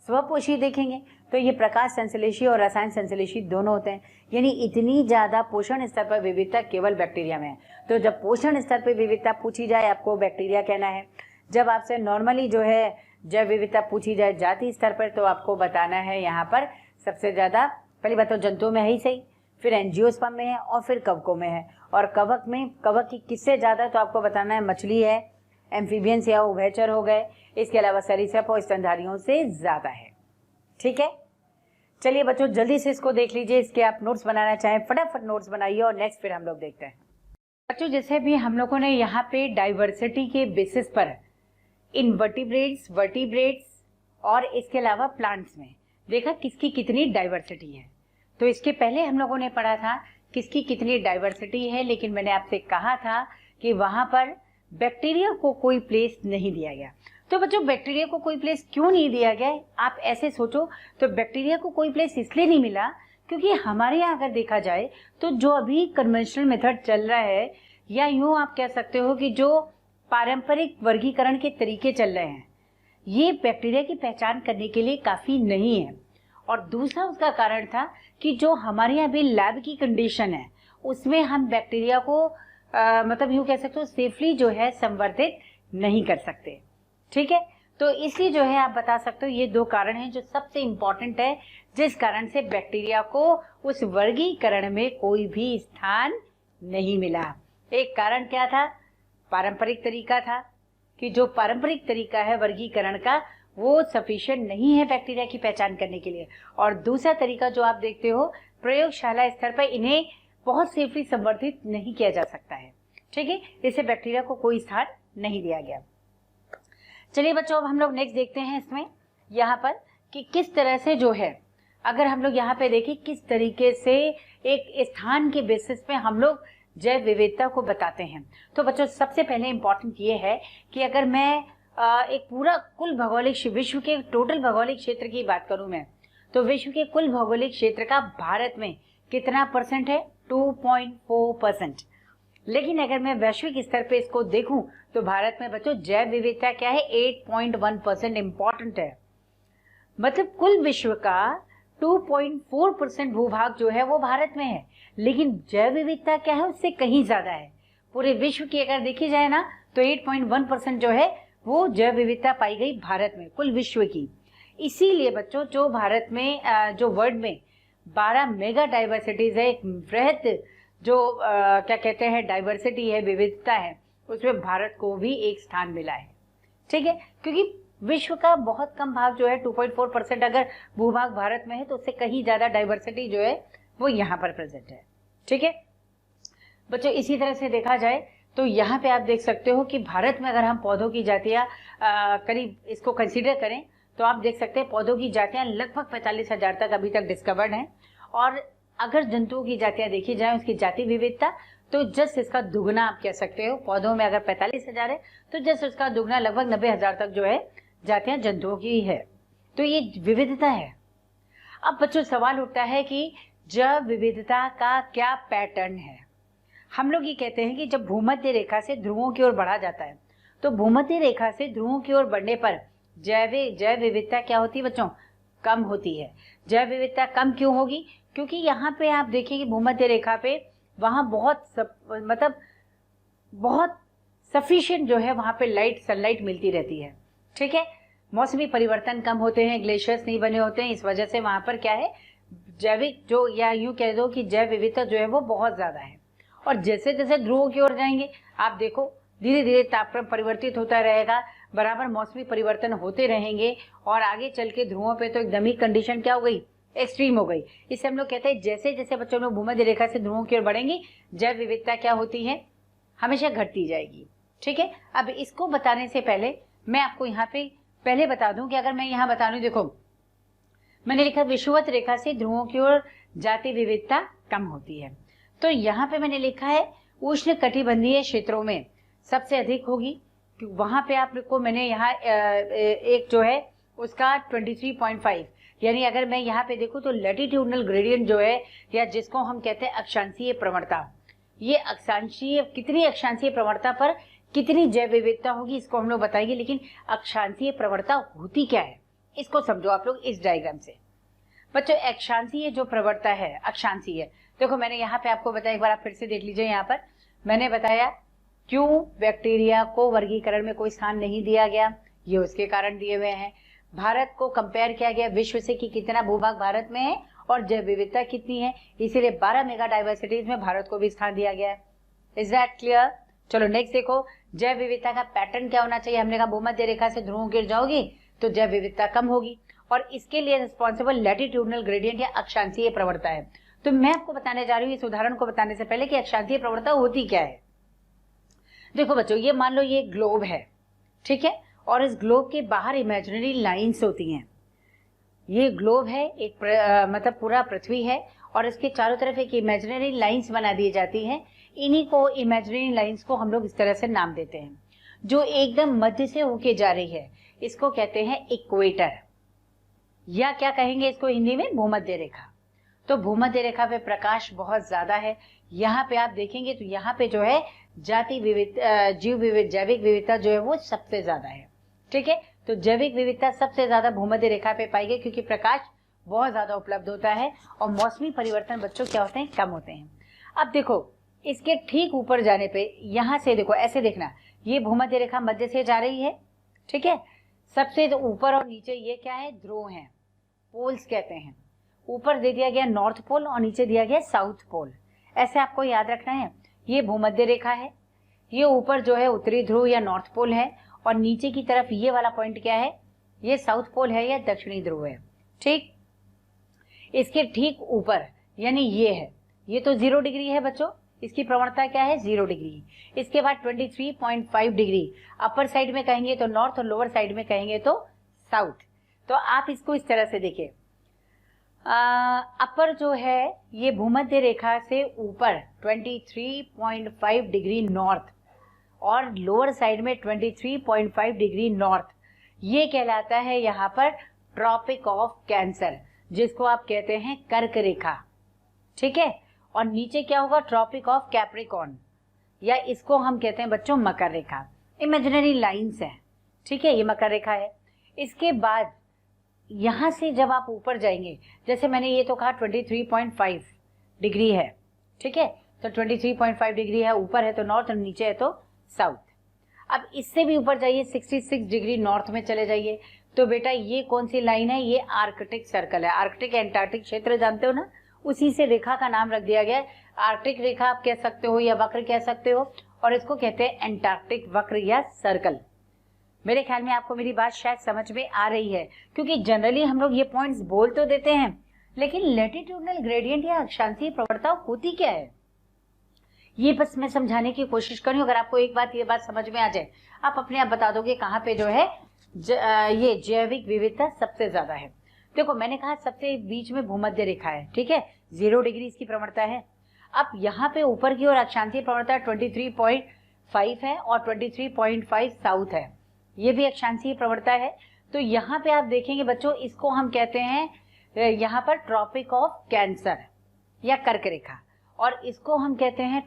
स्वपोषी देखेंगे तो ये प्रकाश संश्लेषी और रसायन संश्लेषी दोनों होते हैं। यानी इतनी ज़्यादा पोषण स्तर पर विविधता केवल बैक्टीरिया में है। तो जब पोषण स्तर पर विविधता पूछी जाए आपको बैक्टीरिया कहना है। जब आपसे नॉर्मली जो है जैव विविधता पूछी जाए जाति स्तर पर तो आपको बताना है यहाँ पर सबसे ज़्यादा, पहली बात तो जंतुओं में है ही सही, फिर एंजियोस्पर्म में है और फिर कवकों में है। और कवक में कवक की किससे ज़्यादा, तो आपको बताना है मछली है, एम्फीबियंस या उभयचर हो गए, इसके अलावा सरीसृप और स्तनधारियों से ज़्यादा है, ठीक है। चलिए बच्चों जल्दी से इसको देख लीजिए, इसके आप नोट्स बनाना चाहें फटाफट नोट्स बनाइए और नेक्स्ट फिर हम लोग देखते हैं। बच्चों जैसे भी हम लोगों ने यहाँ पे डाइवर्सिटी के बेसिस पर इनवर्टिब्रेट्स, वर्टिब्रेट्स और इसके अलावा प्लांट्स में देखा किसकी कितनी डाइवर्सिटी है। तो इसके पहले हम लोगों ने पढ़ा था किसकी कितनी डाइवर्सिटी है, लेकिन मैंने आपसे कहा था कि वहाँ पर बैक्टीरिया को कोई प्लेस नहीं दिया गया। तो बच्चों बैक्टीरिया को कोई प्लेस क्यों नहीं दिया गया, आप ऐसे सोचो तो बैक्टीरिया को कोई प्लेस इसलिए नहीं मिला क्योंकि हमारे यहाँ अगर देखा जाए तो जो अभी कन्वेंशनल मेथड चल रहा है, या यूँ आप कह सकते हो कि जो पारंपरिक वर्गीकरण के तरीके चल रहे हैं, ये बैक्टीरिया की पहचान करने के लिए काफ़ी नहीं है। और दूसरा उसका कारण था कि जो हमारे यहाँ भी लैब की कंडीशन है उसमें हम बैक्टीरिया को मतलब यूँ कह सकते हो सेफली जो है संवर्धित नहीं कर सकते। ठीक है, तो इसलिए जो है आप बता सकते हो ये 2 कारण हैं जो सबसे इम्पॉर्टेंट है जिस कारण से बैक्टीरिया को उस वर्गीकरण में कोई भी स्थान नहीं मिला। एक कारण क्या था? पारंपरिक तरीका था कि जो पारंपरिक तरीका है वर्गीकरण का वो सफिशिएंट नहीं है बैक्टीरिया की पहचान करने के लिए। और दूसरा तरीका जो आप देखते हो प्रयोगशाला स्तर पर इन्हें बहुत सेफली संवर्धित नहीं किया जा सकता है। ठीक है, इससे बैक्टीरिया को कोई स्थान नहीं दिया गया। चलिए बच्चों, अब हम लोग नेक्स्ट देखते हैं इसमें यहाँ पर कि किस तरह से जो है अगर हम लोग यहाँ पे देखें किस तरीके से एक स्थान के बेसिस पे हम लोग जैव विविधता को बताते हैं। तो बच्चों सबसे पहले इम्पॉर्टेंट ये है कि अगर मैं एक पूरा कुल भौगोलिक विश्व के टोटल भौगोलिक क्षेत्र की बात करूं मैं, तो विश्व के कुल भौगोलिक क्षेत्र का भारत में कितना परसेंट है? 2.4%। लेकिन अगर मैं वैश्विक स्तर पे इसको देखूं तो भारत में बच्चों जैव विविधता क्या है? 8.1%। इम्पॉर्टेंट है, मतलब कुल विश्व का 2.4% भूभाग जो है वो भारत में है, लेकिन जैव विविधता क्या है? उससे कहीं ज्यादा है। पूरे विश्व की अगर देखी जाए ना तो 8.1% जो है वो जैव विविधता पाई गई भारत में, कुल विश्व की। इसीलिए बच्चों जो भारत में जो वर्ल्ड में 12 मेगा डाइवर्सिटीज है, एक वृहद जो क्या कहते हैं डाइवर्सिटी है, विविधता है, उसमें भारत को भी एक स्थान मिला है। ठीक है, क्योंकि विश्व का बहुत कम भाग जो है 2.4% अगर भूभाग भारत में है तो उससे कहीं ज्यादा डाइवर्सिटी जो है वो यहाँ पर प्रेजेंट है। ठीक है बच्चों, इसी तरह से देखा जाए तो यहाँ पे आप देख सकते हो कि भारत में अगर हम पौधों की जातियाँ करीब इसको कंसीडर करें तो आप देख सकते हैं पौधों की जातियाँ लगभग 45,000 तक अभी तक डिस्कवर्ड हैं। और अगर जंतुओं की जातियाँ देखी जाए उसकी जाति विविधता तो जस्ट इसका दुगना आप कह सकते हो। पौधों में अगर 45,000 है तो जस्ट उसका दुगना लगभग 90,000 तक जो है जातियाँ जंतुओं की है। तो ये विविधता है। अब बच्चों सवाल उठता है कि जैव विविधता का क्या पैटर्न है। हम लोग ये कहते हैं कि जब भूमध्य रेखा से ध्रुवों की ओर बढ़ा जाता है तो भूमध्य रेखा से ध्रुवों की ओर बढ़ने पर जैव विविधता क्या होती है बच्चों? कम होती है। जैव विविधता कम क्यों होगी? क्योंकि यहाँ पे आप देखिए कि भूमध्य रेखा पे वहाँ बहुत सफिशिएंट जो है वहाँ पे सनलाइट मिलती रहती है। ठीक है, मौसमी परिवर्तन कम होते हैं, ग्लेशियर्स नहीं बने होते हैं, इस वजह से वहाँ पर क्या है जैविक जो या यूँ कह दो कि जैव विविधता जो है वो बहुत ज़्यादा है। और जैसे जैसे ध्रुवों की ओर जाएंगे आप देखो धीरे धीरे तापक्रम परिवर्तित होता रहेगा, बराबर मौसमी परिवर्तन होते रहेंगे और आगे चल के ध्रुवों पे तो एकदम ही कंडीशन क्या हो गई? एक्सट्रीम हो गई। इससे हम लोग कहते हैं जैसे जैसे बच्चों लोग भूमध्य रेखा से ध्रुवों की ओर बढ़ेंगे जैव विविधता क्या होती है? हमेशा घटती जाएगी। ठीक है, अब इसको बताने से पहले मैं आपको यहाँ पे पहले बता दूं कि अगर मैं यहाँ बता दूं, देखो मैंने लिखा विषुवत रेखा से ध्रुवों की ओर जाति विविधता कम होती है। तो यहाँ पे मैंने लिखा है उष्ण कटिबंधीय क्षेत्रों में सबसे अधिक होगी। वहां पे आपको मैंने यहाँ एक जो है उसका 23.5, यानी अगर मैं यहाँ पे देखूँ तो लैटिट्यूडनल ग्रेडियंट जो है या जिसको हम कहते हैं अक्षांशीय प्रवणता, ये अक्षांशीय कितनी अक्षांशीय प्रवणता पर कितनी जैव विविधता होगी इसको हम लोग बताएंगे। लेकिन अक्षांशीय प्रवणता होती क्या है इसको समझो आप लोग इस डायग्राम से। बच्चों अक्षांशीय जो प्रवणता है अक्षांशीय, देखो मैंने यहाँ पे आपको बताया, एक बार आप फिर से देख लीजिए। यहाँ पर मैंने बताया क्यों बैक्टीरिया को वर्गीकरण में कोई स्थान नहीं दिया गया, ये उसके कारण दिए हुए हैं। भारत को कंपेयर किया गया विश्व से कि कितना भूभाग भारत में है और जैव विविधता कितनी है, इसीलिए 12 मेगा डाइवर्सिटीज में भारत को भी स्थान दिया गया है। Is that clear? चलो नेक्स्ट देखो, जैव विविधता का पैटर्न क्या होना चाहिए। हमने कहा भूमध्य रेखा से ध्रुवों गिर जाओगी तो जैव विविधता कम होगी और इसके लिए रिस्पॉन्सिबल लैटिट्यूडनल ग्रेडियंट या अक्षांशीय प्रवणता है। तो मैं आपको बताने जा रही हूँ इस उदाहरण को बताने से पहले कि अक्षांशीय प्रवणता होती क्या है। देखो बच्चों ये मान लो ये ग्लोब है, ठीक है, और इस ग्लोब के बाहर इमेजिनरी लाइंस होती हैं। ये ग्लोब है एक मतलब पूरा पृथ्वी है और इसके चारों तरफ एक इमेजिनरी लाइंस बना दी जाती हैं। इन्हीं को इमेजिनरी लाइंस को हम लोग इस तरह से नाम देते हैं। जो एकदम मध्य से होके जा रही है इसको कहते हैं इक्वेटर, या क्या कहेंगे इसको हिंदी में भूमध्य रेखा। तो भूमध्य रेखा पे प्रकाश बहुत ज्यादा है। यहाँ पे आप देखेंगे तो यहाँ पे जो है जाति जैविक विविधता जो है वो सबसे ज्यादा है। ठीक है, तो जैविक विविधता सबसे ज्यादा भूमध्य रेखा पे पाई गई क्योंकि प्रकाश बहुत ज्यादा उपलब्ध होता है और मौसमी परिवर्तन बच्चों क्या होते हैं? कम होते हैं। अब देखो इसके ठीक ऊपर जाने पे यहाँ से देखो, ऐसे देखना, ये भूमध्य रेखा मध्य से जा रही है, ठीक है। सबसे तो ऊपर और नीचे ये क्या है, ध्रुव हैं, पोल्स कहते हैं। ऊपर दे दिया गया नॉर्थ पोल और नीचे दिया गया साउथ पोल, ऐसे आपको याद रखना है। ये भूमध्य रेखा है, ये ऊपर जो है उत्तरी ध्रुव या नॉर्थ पोल है, और नीचे की तरफ ये वाला पॉइंट क्या है, ये साउथ पोल है या दक्षिणी ध्रुव है, ठीक। इसके ठीक ऊपर यानी ये है, ये तो 0 डिग्री है बच्चों, इसकी प्रवणता क्या है, 0 डिग्री। इसके बाद 23.5 डिग्री अपर साइड में कहेंगे तो नॉर्थ, और लोअर साइड में कहेंगे तो साउथ। तो आप इसको इस तरह से देखिए, अपर जो है ये भूमध्य रेखा से ऊपर 23.5 डिग्री नॉर्थ, और लोअर साइड में 23.5 डिग्री नॉर्थ, ये कहलाता है यहाँ पर ट्रॉपिक ऑफ कैंसर, जिसको आप कहते हैं कर्क रेखा, ठीक है। और नीचे क्या होगा, ट्रॉपिक ऑफ कैप्रिकॉर्न, या इसको हम कहते हैं बच्चों मकर रेखा। इमेजिनरी लाइंस है, ठीक है, ये मकर रेखा है। इसके बाद यहाँ से जब आप ऊपर जाएंगे, जैसे मैंने ये तो कहा 23.5 डिग्री है, ठीक है, तो 23.5 डिग्री है, ऊपर है तो नॉर्थ और नीचे है तो साउथ। अब इससे भी ऊपर जाइए, 66 डिग्री नॉर्थ में चले जाइए, तो बेटा ये कौन सी लाइन है, ये आर्कटिक सर्कल है। आर्कटिक एंटार्क्टिक क्षेत्र जानते हो ना, उसी से रेखा का नाम रख दिया गया है। आर्कटिक रेखा आप कह सकते हो या वक्र कह सकते हो, और इसको कहते हैं एंटार्क्टिक वक्र या सर्कल। मेरे ख्याल में आपको मेरी बात शायद समझ में आ रही है, क्योंकि जनरली हम लोग ये पॉइंट्स बोल तो देते हैं, लेकिन लैटिट्यूडनल ग्रेडियंट या अक्षांशीय प्रवणता होती क्या है, ये बस मैं समझाने की कोशिश कर रही हूँ। अगर आपको एक बात ये बात समझ में आ जाए, आप अपने आप बता दोगे कहाँ पे जो है ये जैविक विविधता सबसे ज्यादा है। देखो मैंने कहा सबसे बीच में भूमध्य रेखा है, ठीक है, 0 डिग्री इसकी प्रवणता है। अब यहाँ पे ऊपर की ओर अक्षांशीय प्रवणता 23.5 है और 23.5 साउथ है, ये भी अक्षांशीय प्रवणता है। तो यहाँ पे आप देखेंगे बच्चों, इसको हम कहते हैं यहाँ पर ट्रॉपिक ऑफ कैंसर या कर्क रेखा, और इसको हम कहते हैं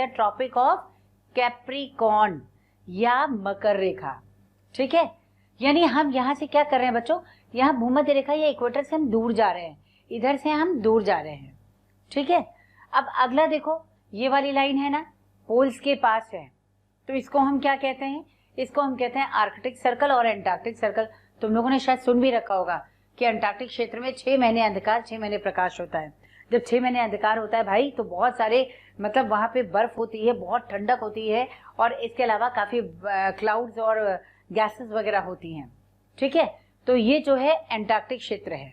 ट्रॉपिक ऑफ कैप्रिकॉर्न या मकर रेखा, ठीक है। यानी हम यहाँ से क्या कर रहे हैं बच्चों, यहाँ भूमध्य रेखा या इक्वेटर से हम दूर जा रहे हैं, इधर से हम दूर जा रहे हैं, ठीक है। अब अगला देखो, ये वाली लाइन है ना, पोल्स के पास है, तो इसको हम क्या कहते हैं, इसको हम कहते हैं आर्कटिक सर्कल और एंटार्क्टिक सर्कल। तुम लोगों ने शायद सुन भी रखा होगा कि अंटार्कटिक क्षेत्र में 6 महीने अंधकार 6 महीने प्रकाश होता है। जब 6 महीने अंधकार होता है भाई, तो बहुत सारे मतलब वहाँ पे बर्फ होती है, बहुत ठंडक होती है, और इसके अलावा काफी क्लाउड्स और गैसेस वगैरह होती हैं, ठीक है। तो ये जो है एंटार्क्टिक क्षेत्र है,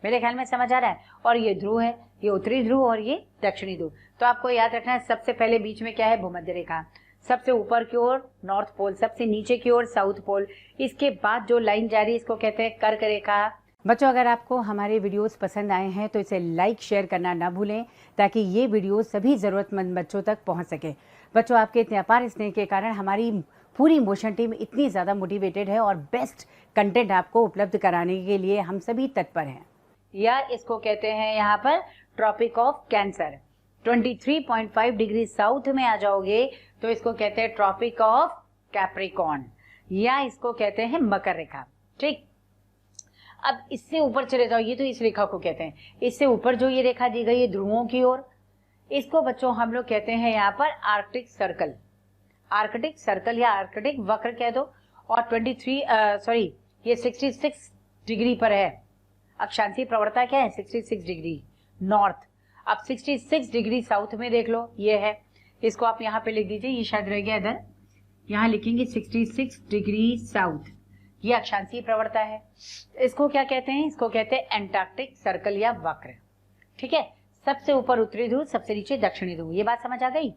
मेरे ख्याल में समझ आ रहा है। और ये ध्रुव है, ये उत्तरी ध्रुव और ये दक्षिणी ध्रुव। तो आपको याद रखना है, सबसे पहले बीच में क्या है, भूमध्य रेखा, सबसे ऊपर की ओर नॉर्थ पोल, सबसे नीचे की ओर साउथ पोल, इसके बाद जो लाइन जा रही है इसको कहते हैं कर्क रेखा। बच्चों अगर आपको हमारे वीडियोस पसंद आए हैं तो इसे लाइक शेयर करना ना भूलें, ताकि ये वीडियो सभी ज़रूरतमंद बच्चों तक पहुंच सके। बच्चों आपके इतने अपार स्नेह के कारण हमारी पूरी मोशन टीम इतनी ज़्यादा मोटिवेटेड है, और बेस्ट कंटेंट आपको उपलब्ध कराने के लिए हम सभी तत्पर हैं। या इसको कहते हैं यहाँ पर Tropic of Cancer. 23.5 degree south में आ जाओगे तो इसको कहते हैं ट्रॉपिक ऑफ कैप्रिकॉर्न, या इसको कहते हैं मकर रेखा, ठीक। अब इससे ऊपर चले जाओ, ये तो इस रेखा को कहते हैं, इससे ऊपर जो ये रेखा दी गई है ध्रुवों की ओर, इसको बच्चों हम लोग कहते हैं यहाँ पर आर्कटिक सर्कल, आर्कटिक सर्कल या आर्कटिक वक्र कह दो। और 66 डिग्री पर है, अक्षांशीय प्रवणता क्या है, 66 डिग्री नॉर्थ। अब 66 डिग्री साउथ में देख लो, ये है, इसको आप यहाँ पे लिख दीजिए, ये शायद रह गया इधर, यहाँ लिखेंगे 66 डिग्री साउथ, ये अक्षांशीय प्रवणता है। इसको क्या कहते हैं, इसको कहते हैं एंटार्क्टिक सर्कल या वक्र, ठीक है। सबसे ऊपर उत्तरी ध्रुव, सबसे नीचे दक्षिणी ध्रुव, ये बात समझ आ गई।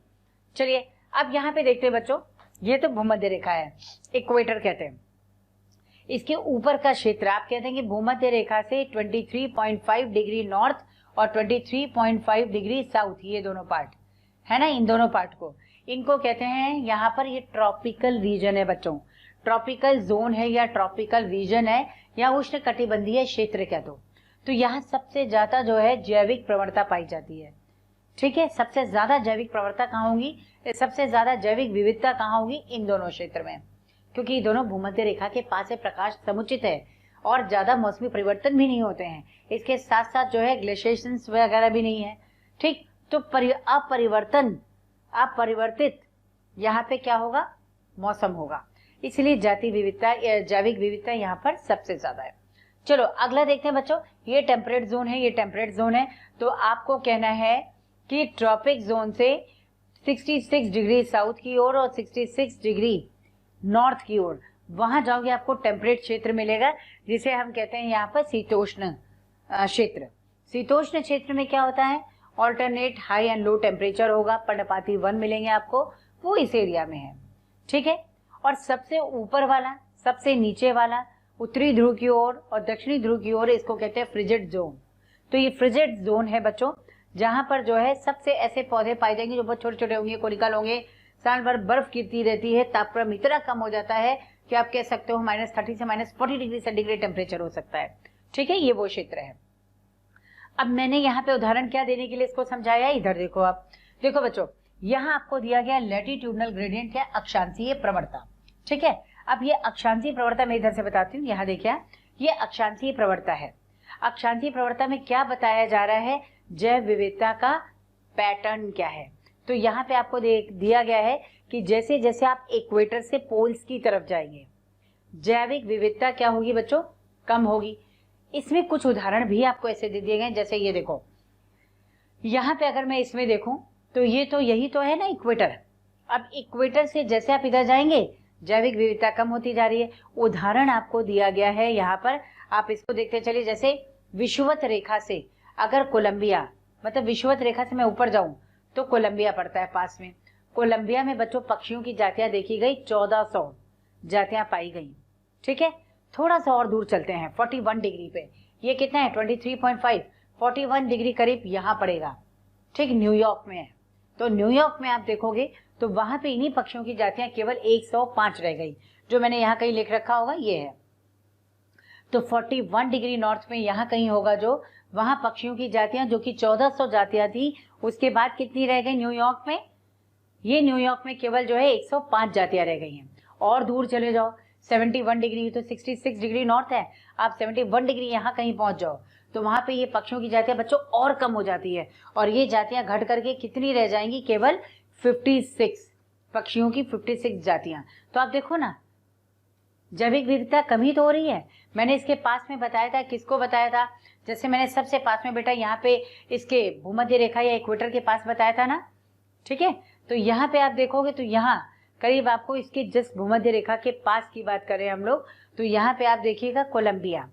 चलिए अब यहाँ पे देखते हैं बच्चों, ये तो भूमध्य रेखा है, इक्वेटर कहते हैं। इसके ऊपर का क्षेत्र आप कहते हैं कि भूमध्य रेखा से 23.5 डिग्री नॉर्थ और 23.5 डिग्री साउथ, ये दोनों पार्ट है ना, इन दोनों पार्ट को इनको कहते हैं यहाँ पर, ये ट्रॉपिकल रीजन है बच्चों, ट्रॉपिकल जोन है या ट्रॉपिकल रीजन है या उष्ण कटिबंधीय क्षेत्र कह दो। तो यहाँ सबसे ज्यादा जो है जैविक प्रवणता पाई जाती है, ठीक है। सबसे ज्यादा जैविक प्रवणता कहाँ होगी, सबसे ज्यादा जैविक विविधता कहाँ होगी, इन दोनों क्षेत्र में, क्योंकि ये दोनों भूमध्य रेखा के पास है, प्रकाश समुचित है और ज्यादा मौसमी परिवर्तन भी नहीं होते हैं। इसके साथ साथ जो है ग्लेशिएशंस वगैरह भी नहीं है, ठीक। तो अपरिवर्तित यहाँ पे क्या होगा, मौसम होगा। इसलिए जाति विविधता, जैविक विविधता यहाँ पर सबसे ज्यादा है। चलो अगला देखते हैं बच्चों, ये टेम्परेट जोन है, ये टेम्परेट जोन है। तो आपको कहना है कि ट्रॉपिक जोन से 66 डिग्री साउथ की ओर और 66 डिग्री नॉर्थ की ओर, वहां जाओगे आपको टेम्परेट क्षेत्र मिलेगा, जिसे हम कहते हैं यहाँ पर शीतोष्ण क्षेत्र। शीतोष्ण क्षेत्र में क्या होता है, alternate high and low temperature होगा, पर्णपाती वन मिलेंगे आपको, वो इस एरिया में है। ठीक है, और सबसे ऊपर वाला, सबसे नीचे वाला, उत्तरी ध्रुव की ओर और दक्षिणी ध्रुव की ओर, इसको कहते हैं फ्रिजिड जोन। तो ये फ्रिजिड जोन है बच्चों, जहां पर जो है सबसे ऐसे पौधे पाए जाएंगे जो बहुत छोटे छोटे होंगे, कोनिकल होंगे, साल भर बर्फ गिरती रहती है, तापक्रम इतना कम हो जाता है कि आप कह सकते हो -30 से -40 डिग्री सेंटीग्रेड टेम्परेचर हो सकता है। ठीक है, ये वो क्षेत्र है। अब मैंने यहाँ पे उदाहरण क्या देने के लिए इसको समझाया, इधर देखो आप, देखो बच्चों, यहाँ आपको दिया गया लैटिट्यूडनल ग्रेडियंट या अक्षांशीय प्रवणता। ठीक है, अब ये अक्षांशीय प्रवणता मैं इधर से बताती हूँ, यहाँ देखिए ये अक्षांशीय प्रवणता है। अक्षांशीय प्रवणता में क्या बताया जा रहा है, जैव विविधता का पैटर्न क्या है। तो यहाँ पे आपको दिया गया है कि जैसे जैसे आप इक्वेटर से पोल्स की तरफ जाएंगे, जैविक विविधता क्या होगी बच्चों, कम होगी। इसमें कुछ उदाहरण भी आपको ऐसे दे दिए गए, जैसे ये देखो, यहाँ पे अगर मैं इसमें देखूं तो ये तो यही तो है ना इक्वेटर। अब इक्वेटर से जैसे आप इधर जाएंगे जैविक विविधता कम होती जा रही है। उदाहरण आपको दिया गया है यहाँ पर, आप इसको देखते चलिए। जैसे विषुवत रेखा से अगर कोलंबिया, मतलब विषुवत रेखा से मैं ऊपर जाऊं तो कोलंबिया पड़ता है पास में। कोलंबिया में बच्चों पक्षियों की जातियां देखी गई, 1400 जातियां पाई गई। ठीक है, थोड़ा सा और दूर चलते हैं, 41 डिग्री पे, ये कितना है 23.5, 41 डिग्री करीब यहाँ पड़ेगा। ठीक, न्यूयॉर्क में है। तो न्यूयॉर्क में आप देखोगे तो वहां पे इन्हीं पक्षियों की जातियां केवल 105 रह गई, जो मैंने यहाँ कहीं लिख रखा होगा ये है। तो 41 डिग्री नॉर्थ में यहाँ कहीं होगा जो, वहां पक्षियों की जातियां जो कि 1400 जातियां थी, उसके बाद कितनी रह गई न्यूयॉर्क में, ये न्यूयॉर्क में केवल जो है 105 जातियां रह गई हैं। और दूर चले जाओ, 71 डिग्री, तो 66 डिग्री नॉर्थ है, आप 71 डिग्री यहाँ कहीं पहुंच जाओ तो वहां पे ये पक्षियों की जातियां बच्चों और कम हो जाती है, और ये जातियां घट करके कितनी रह जाएंगी, केवल 56, पक्षियों की 56 जातियां। तो आप देखो ना, जैविक विविधता कमी तो हो रही है। मैंने इसके पास में बताया था, किसको बताया था, जैसे मैंने सबसे पास में बेटा यहाँ पे इसके भूमध्य रेखा या इक्वेटर के पास बताया था ना। ठीक है, तो यहाँ पे आप देखोगे तो यहाँ करीब आपको इसके जस्ट भूमध्य रेखा के पास की बात करें हम लोग, तो यहाँ पे आप देखिएगा कोलंबिया,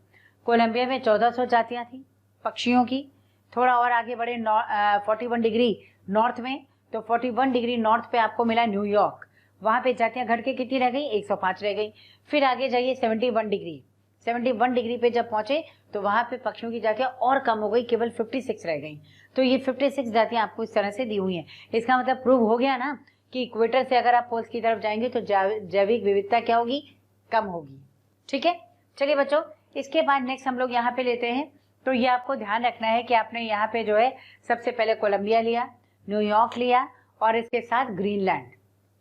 कोलंबिया में 1400 जातियां थी पक्षियों की। थोड़ा और आगे बढ़े 41 डिग्री नॉर्थ में, तो 41 डिग्री नॉर्थ पे आपको मिला न्यूयॉर्क, वहां पे जातियां घट के कितनी रह गई, 105 रह गई। फिर आगे जाइए 71 डिग्री, 71 डिग्री पे जब पहुंचे तो वहां पे पक्षियों की जातियां और कम हो गई, केवल 56 रह गई। तो ये 56 जातियां आपको इस तरह से दी हुई हैं। इसका मतलब प्रूव हो गया ना कि इक्वेटर से अगर आप पोल्स की तरफ जाएंगे तो जैविक विविधता क्या होगी, कम होगी। ठीक है, चलिए बच्चों, इसके बाद नेक्स्ट हम लोग यहाँ पे लेते हैं। तो ये आपको ध्यान रखना है कि आपने यहाँ पे जो है सबसे पहले कोलंबिया लिया, न्यूयॉर्क लिया और इसके साथ ग्रीनलैंड।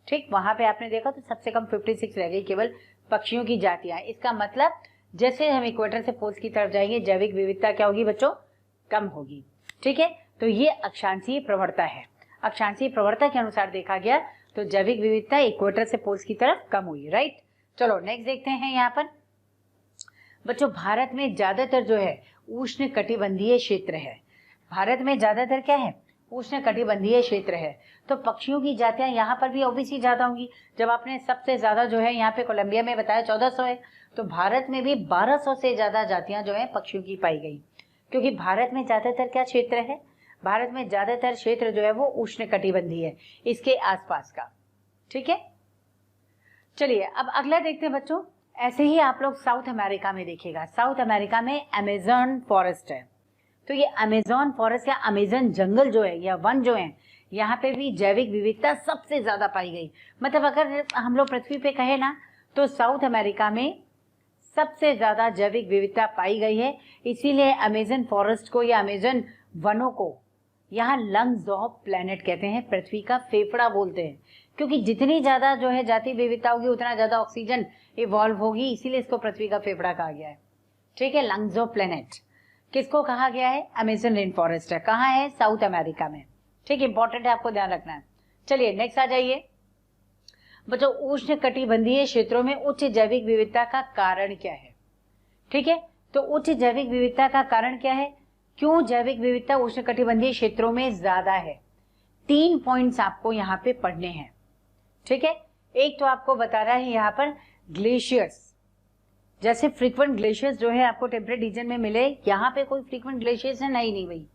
ठीक, वहां पे आपने देखा तो सबसे कम 56 रह गई केवल पक्षियों की जातियां। इसका मतलब जैसे हम इक्वेटर से पोल्स की तरफ जाएंगे जैविक विविधता क्या होगी बच्चों, कम होगी। ठीक है, तो ये अक्षांशीय प्रवणता है। अक्षांशीय प्रवणता के अनुसार देखा गया तो जैविक विविधता इक्वेटर से पोल्स की तरफ कम हुई। राइट, चलो नेक्स्ट देखते हैं। यहाँ पर बच्चों भारत में ज्यादातर जो है उष्ण कटिबंधीय क्षेत्र है। भारत में ज्यादातर क्या है, उष्ण कटिबंधीय क्षेत्र है। तो पक्षियों की जातियां यहाँ पर भी ऑब्वियसली ज्यादा होंगी। जब आपने सबसे ज्यादा जो है यहाँ पे कोलंबिया में बताया 1400 है, तो भारत में भी 1200 से ज्यादा जातियां जो है पक्षियों की पाई गई। क्योंकि भारत में ज्यादातर क्या क्षेत्र है, भारत में ज्यादातर क्षेत्र जो है वो उष्ण कटिबंधीय है, इसके आसपास का। ठीक है, चलिए अब अगला देखते हैं बच्चों। ऐसे ही आप लोग साउथ अमेरिका में देखिएगा, साउथ अमेरिका में अमेजन फॉरेस्ट है। तो ये अमेजन फॉरेस्ट या अमेजन जंगल जो है या वन जो है, यहाँ पे भी जैविक विविधता सबसे ज्यादा पाई गई। मतलब अगर हम लोग पृथ्वी पे कहे ना तो साउथ अमेरिका में सबसे ज्यादा जैविक विविधता पाई गई है। इसीलिए अमेजन फॉरेस्ट को या अमेजन वनों को यहाँ लंग्स ऑफ प्लेनेट कहते हैं, पृथ्वी का फेफड़ा बोलते हैं। क्योंकि जितनी ज्यादा जो है जाति विविधता होगी उतना ज्यादा ऑक्सीजन इवॉल्व होगी, इसीलिए इसको पृथ्वी का फेफड़ा कहा गया है। ठीक है, लंग्स ऑफ प्लेनेट किसको कहा गया है, अमेजन रेन फॉरेस्ट है। कहाँ है, साउथ अमेरिका में। ठीक, इंपॉर्टेंट है, आपको ध्यान रखना है। चलिए नेक्स्ट आ जाइए बच्चों, उष्ण कटिबंधीय क्षेत्रों में उच्च जैविक विविधता का कारण क्या है? ठीक है, तो उच्च जैविक विविधता का कारण क्या है, क्यों जैविक विविधता उष्ण कटिबंधीय क्षेत्रों में ज्यादा है? 3 पॉइंट्स आपको यहाँ पे पढ़ने हैं। ठीक है, एक तो आपको बता रहा है यहाँ पर ग्लेशियर्स, जैसे फ्रीक्वेंट ग्लेशियर्स जो है आपको टेम्परेट रीजन में मिले, यहाँ पे कोई फ्रीक्वेंट ग्लेशियर्स है नहीं भाई,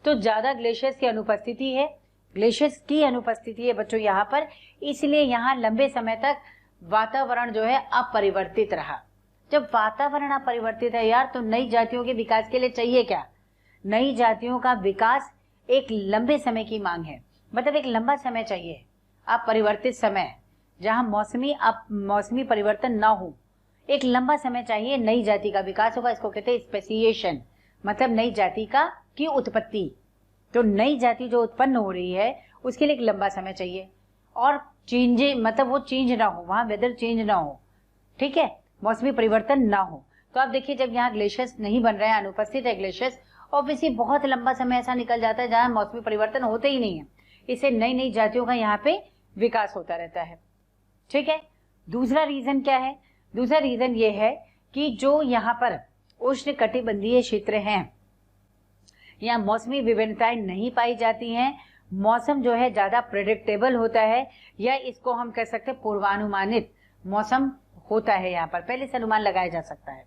तो ज्यादा ग्लेशियर्स की अनुपस्थिति है, ग्लेशियर्स की अनुपस्थिति है बच्चों यहाँ पर, इसलिए यहाँ लंबे समय तक वातावरण जो है अपरिवर्तित रहा। जब वातावरण अपरिवर्तित है यार, तो नई जातियों के विकास के लिए चाहिए क्या? नई जातियों का विकास एक लंबे समय की मांग है, मतलब एक लंबा समय चाहिए, अपरिवर्तित समय, जहां मौसमी परिवर्तन ना हो, एक लंबा समय चाहिए, नई जाति का विकास होगा। इसको कहते हैं स्पेसिएशन, मतलब नई जाति की उत्पत्ति। तो नई जाति जो उत्पन्न हो रही है उसके लिए एक लंबा समय चाहिए, और मतलब वो चेंज ना हो, वहां वेदर चेंज ना हो, ठीक है, मौसमी परिवर्तन ना हो। तो आप देखिए जब यहाँ ग्लेशियर्स नहीं बन रहे हैं, अनुपस्थित है ग्लेशियर्स, ऑब्वियसली बहुत लंबा समय ऐसा निकल जाता है जहां मौसमी परिवर्तन होते ही नहीं है, इससे नई नई जातियों का यहाँ पे विकास होता रहता है। ठीक है, दूसरा रीजन क्या है? दूसरा रीजन ये है कि जो यहाँ पर उष्ण कटिबंधीय क्षेत्र हैं, यहाँ मौसमी विभिन्नताएं नहीं पाई जाती हैं, मौसम जो है ज्यादा प्रेडिक्टेबल होता है, या इसको हम कह सकते हैं पूर्वानुमानित मौसम होता है, यहाँ पर पहले से अनुमान लगाया जा सकता है।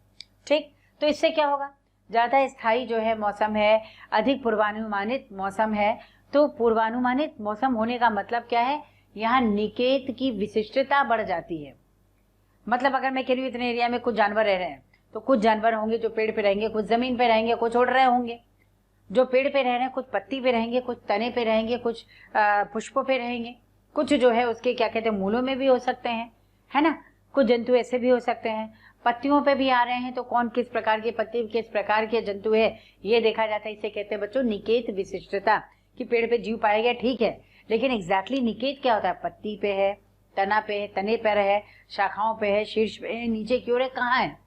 ठीक, तो इससे क्या होगा, ज्यादा स्थायी जो है मौसम है, अधिक पूर्वानुमानित मौसम है। तो पूर्वानुमानित मौसम होने का मतलब क्या है, यहाँ निकेत की विशिष्टता बढ़ जाती है। मतलब अगर मैं कह रही हूँ इतने एरिया में कुछ जानवर रह रहे हैं, तो कुछ जानवर होंगे जो पेड़ पे रहेंगे, कुछ जमीन पे रहेंगे, कुछ उड़ रहे होंगे। जो पेड़ पे रह रहे हैं कुछ पत्ती पे रहेंगे, कुछ तने पे रहेंगे, कुछ पुष्पों पे रहेंगे, कुछ जो है उसके क्या कहते हैं मूलों में भी हो सकते हैं, है ना, कुछ जंतु ऐसे भी हो सकते हैं। पत्तियों पे भी आ रहे हैं, तो कौन किस प्रकार की पत्ती, किस प्रकार के जंतु है, ये देखा जाता है। इसे कहते हैं बच्चों निकेत विशिष्टता, कि पेड़ पे जीव पाया गया, ठीक है, लेकिन एग्जैक्टली निकेत क्या होता है? पत्ती पे है, तना पे है, तने पर है, शाखाओं पे है, शीर्ष पे है, नीचे की ओर है, कहाँ है?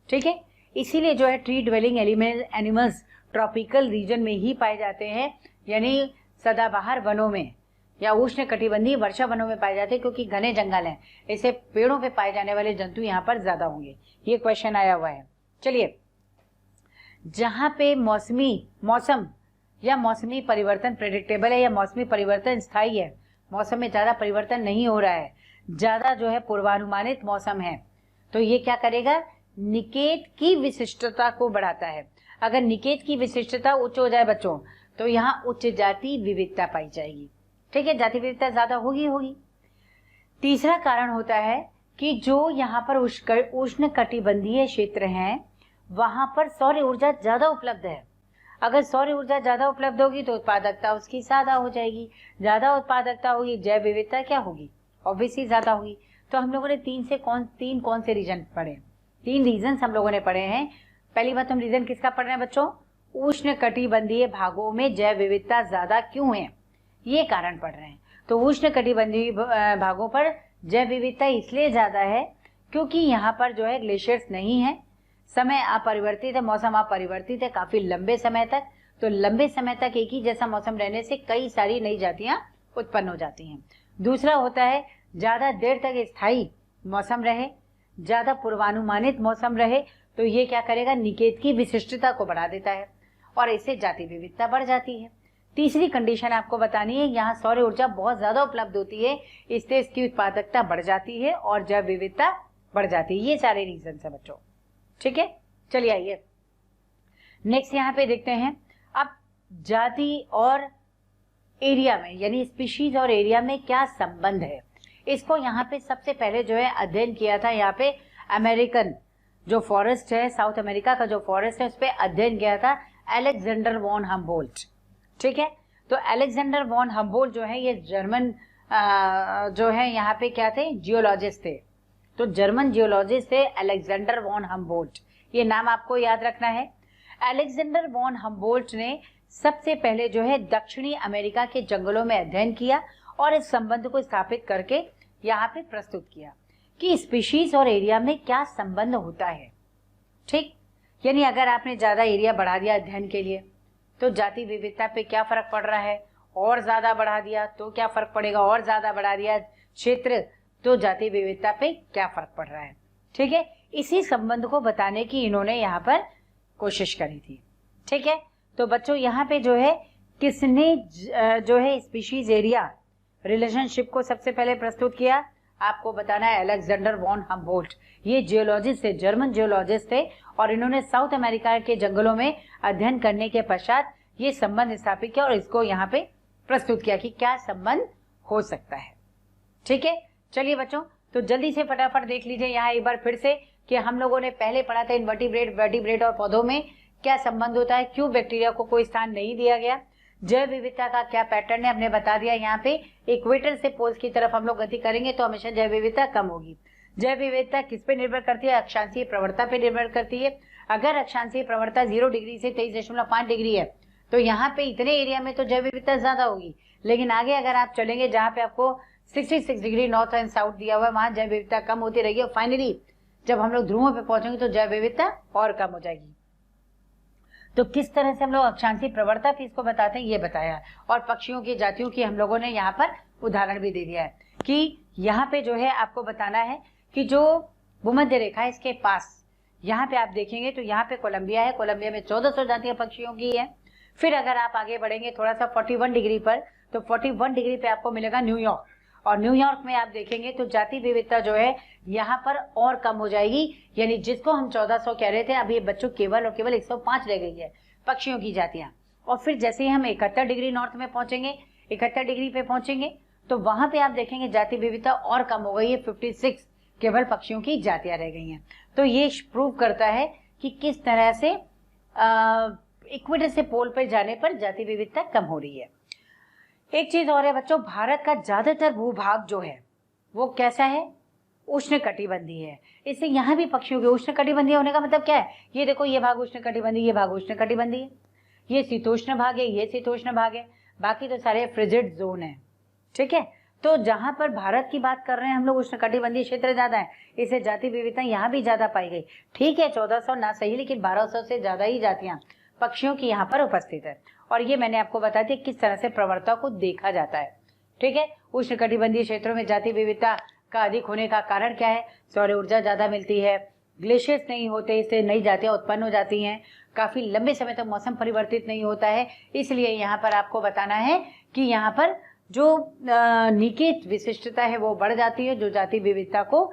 ठीक है, इसीलिए जो है tree dwelling animals tropical region में ही पाए जाते हैं, यानी सदाबहार वनों में या उष्ण कटिबंधीय वर्षा वनों में पाए जाते हैं, क्योंकि घने जंगल हैं, ऐसे पेड़ों पे पाए जाने वाले जंतु यहाँ पर ज्यादा होंगे। ये क्वेश्चन आया हुआ है। चलिए, जहां पे मौसम या मौसमी परिवर्तन प्रेडिक्टेबल है, या मौसमी परिवर्तन स्थायी है, मौसम में ज्यादा परिवर्तन नहीं हो रहा है, ज्यादा जो है पूर्वानुमानित मौसम है, तो ये क्या करेगा? निकेत की विशिष्टता को बढ़ाता है। अगर निकेत की विशिष्टता उच्च हो जाए बच्चों, तो यहाँ उच्च जाति विविधता पाई जाएगी। ठीक है, जाति विविधता ज्यादा होगी। तीसरा कारण होता है कि जो यहाँ पर उष्ण कटिबंधीय क्षेत्र हैं, वहां पर सौर ऊर्जा ज्यादा उपलब्ध है। अगर सौर ऊर्जा ज्यादा उपलब्ध होगी तो उत्पादकता उसकी ज्यादा हो जाएगी, ज्यादा उत्पादकता होगी, जैव विविधता क्या होगी? ऑब्वियसली ज्यादा होगी। तो हम लोगों ने तीन कौन से रीजन पढ़े? 3 रीजन हम लोगों ने पढ़े हैं। पहली बात, हम रीजन किसका पढ़ रहे हैं बच्चों? उष्ण कटिबंधीय भागों में जैव विविधता ज्यादा क्यों है, ये कारण पढ़ रहे हैं। तो उष्ण कटिबंधीय भागों पर जैव विविधता इसलिए ज्यादा है क्योंकि यहाँ पर जो है ग्लेशियर्स नहीं है, समय अपरिवर्तित है, मौसम अपरिवर्तित है काफी लंबे समय तक। तो लंबे समय तक एक ही जैसा मौसम रहने से कई सारी नई जातियां उत्पन्न हो जाती हैं। दूसरा होता है ज्यादा देर तक स्थायी मौसम रहे, ज्यादा पूर्वानुमानित मौसम रहे, तो ये क्या करेगा? निकेत की विशिष्टता को बढ़ा देता है, और इससे जाति विविधता बढ़ जाती है। तीसरी कंडीशन आपको बतानी है, यहाँ सौर ऊर्जा बहुत ज्यादा उपलब्ध होती है, इससे इसकी उत्पादकता बढ़ जाती है और जैव विविधता बढ़ जाती है। ये सारे रीजन है बच्चों। ठीक है, चलिए आइए नेक्स्ट यहाँ पे देखते हैं। अब जाति और एरिया में, यानी स्पीशीज और एरिया में क्या संबंध है, इसको यहाँ पे सबसे पहले जो है अध्ययन किया था। यहाँ पे अमेरिकन जो फॉरेस्ट है, साउथ अमेरिका का जो फॉरेस्ट है, उस पर अध्ययन किया था अलेक्जेंडर वॉन हम्बोल्ट। ठीक है, तो अलेक्जेंडर वॉन हम्बोल्ट जो है ये जर्मन जो है यहाँ पे क्या थे? जियोलॉजिस्ट थे। तो जर्मन जियोलॉजिस्ट थे अलेक्जेंडर वॉन हम्बोल्ट, ये नाम आपको याद रखना है। अलेक्जेंडर वॉन हम्बोल्ट ने सबसे पहले जो है दक्षिणी अमेरिका के जंगलों में अध्ययन किया और इस संबंध को स्थापित करके यहाँ पे प्रस्तुत किया कि स्पीशीज और एरिया में क्या संबंध होता है। ठीक, यानी अगर आपने ज्यादा एरिया बढ़ा दिया अध्ययन के लिए, तो जाति विविधता पे क्या फर्क पड़ रहा है? और ज़्यादा बढ़ा दिया तो क्या फ़र्क पड़ेगा, और ज़्यादा बढ़ा दिया क्षेत्र तो जाति विविधता पे क्या फ़र्क पड़ रहा है। ठीक है, इसी संबंध को बताने की इन्होंने यहाँ पर कोशिश करी थी। ठीक है, तो बच्चों यहाँ पे जो है किसने जो है स्पीशीज एरिया रिलेशनशिप को सबसे पहले प्रस्तुत किया, आपको बताना है अलेक्जेंडर वॉन हम्बोल्ट। ये जियोलॉजिस्ट थे, जर्मन जियोलॉजिस्ट थे, और इन्होंने साउथ अमेरिका के जंगलों में अध्ययन करने के पश्चात ये संबंध स्थापित किया और इसको यहाँ पे प्रस्तुत किया कि क्या संबंध हो सकता है। ठीक है, चलिए बच्चों, तो जल्दी से फटाफट देख लीजिए यहाँ एक बार फिर से कि हम लोगों ने पहले पढ़ा था इनवर्टिब्रेट, वर्टिब्रेट और पौधों में क्या संबंध होता है, क्यों बैक्टीरिया को कोई स्थान नहीं दिया गया, जैव विविधता का क्या पैटर्न है हमने बता दिया। यहाँ पे इक्वेटर से पोल्स की तरफ हम लोग गति करेंगे तो हमेशा जैव विविधता कम होगी। जैव विविधता किस पे निर्भर करती है, अक्षांशीय प्रवणता पे निर्भर करती है। अगर अक्षांशीय प्रवणता 0 डिग्री से 23.5 डिग्री है तो यहाँ पे इतने एरिया में तो जैव विविधता ज्यादा होगी, लेकिन आगे अगर आप चलेंगे जहाँ पे आपको 66 डिग्री नॉर्थ एंड साउथ दिया हुआ है वहां जैव विविधता कम होती रहेगी और फाइनली जब हम लोग ध्रुवों पे पहुंचेंगे तो जैव विविधता और कम हो जाएगी। तो किस तरह से हम लोग अक्षांशीय प्रवणता भी इसको बताते हैं ये बताया, और पक्षियों की जातियों की हम लोगों ने यहाँ पर उदाहरण भी दे दिया है कि यहाँ पे जो है आपको बताना है कि जो भूमध्य रेखा है इसके पास यहाँ पे आप देखेंगे तो यहाँ पे कोलंबिया है, कोलंबिया में 1400 जातियां पक्षियों की है। फिर अगर आप आगे बढ़ेंगे थोड़ा सा 41 डिग्री पर तो 41 डिग्री पे आपको मिलेगा न्यूयॉर्क, और न्यूयॉर्क में आप देखेंगे तो जाति विविधता जो है यहाँ पर और कम हो जाएगी, यानी जिसको हम 1400 कह रहे थे अब ये बच्चों केवल और केवल 105 रह गई है पक्षियों की जातियां। और फिर जैसे ही हम 71 डिग्री नॉर्थ में पहुंचेंगे, 71 डिग्री पे पहुंचेंगे तो वहां पे आप देखेंगे जाति विविधता और कम हो गई है, 56 केवल पक्षियों की जातियां रह गई हैं। तो ये प्रूव करता है कि किस तरह से इक्वेटर से पोल पर जाने पर जाति विविधता कम हो रही है। एक चीज और है बच्चों, भारत का ज्यादातर भूभाग जो है वो कैसा है, उष्णकटिबंधीय है। इससे यहाँ भी पक्षियों के उष्णकटिबंधीय होने का मतलब क्या है, ये देखो ये भाग उष्णकटिबंधीय, ये भाग उष्णकटिबंधीय, ये शीतोष्ण भाग है, ये शीतोष्ण भाग है, बाकी तो सारे फ्रिजिड जोन है। ठीक है, तो जहां पर भारत की बात कर रहे हैं हम लोग उष्णकटिबंधीय क्षेत्र ज्यादा है, इससे जाति विविधता यहाँ भी ज्यादा पाई गई। ठीक है 1400 ना सही, लेकिन 1200 से ज्यादा ही जातियां पक्षियों की यहाँ पर उपस्थित है। और ये मैंने आपको बता दिया किस तरह से प्रवणता को देखा जाता है। ठीक है, उष्णकटिबंधीय क्षेत्रों में जाति विविधता का अधिक होने का कारण क्या है, सौर ऊर्जा ज्यादा मिलती है, ग्लेशियर्स नहीं होते, इससे नई जातियां उत्पन्न हो जाती हैं, काफी लंबे समय तक मौसम परिवर्तित नहीं होता है, इसलिए यहाँ पर आपको बताना है कि यहाँ पर जो निकेत विशिष्टता है वो बढ़ जाती है, जो जाति विविधता को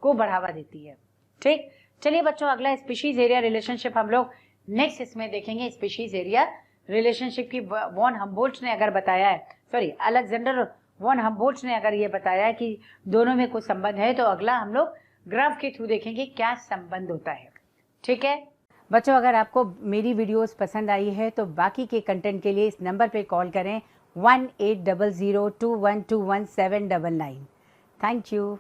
बढ़ावा देती है। ठीक, चलिए बच्चों अगला स्पीशीज एरिया रिलेशनशिप हम लोग नेक्स्ट इसमें देखेंगे। स्पीशीज एरिया रिलेशनशिप की वॉन हम्बोल्ट ने अगर बताया है, सॉरी अलेक्जेंडर वॉन हम्बोल्ट ने अगर ये बताया है कि दोनों में कुछ संबंध है, तो अगला हम लोग ग्राफ के थ्रू देखेंगे क्या संबंध होता है। ठीक है बच्चों, अगर आपको मेरी वीडियोस पसंद आई है तो बाकी के कंटेंट के लिए इस नंबर पे कॉल करें 1800212179। Thank you.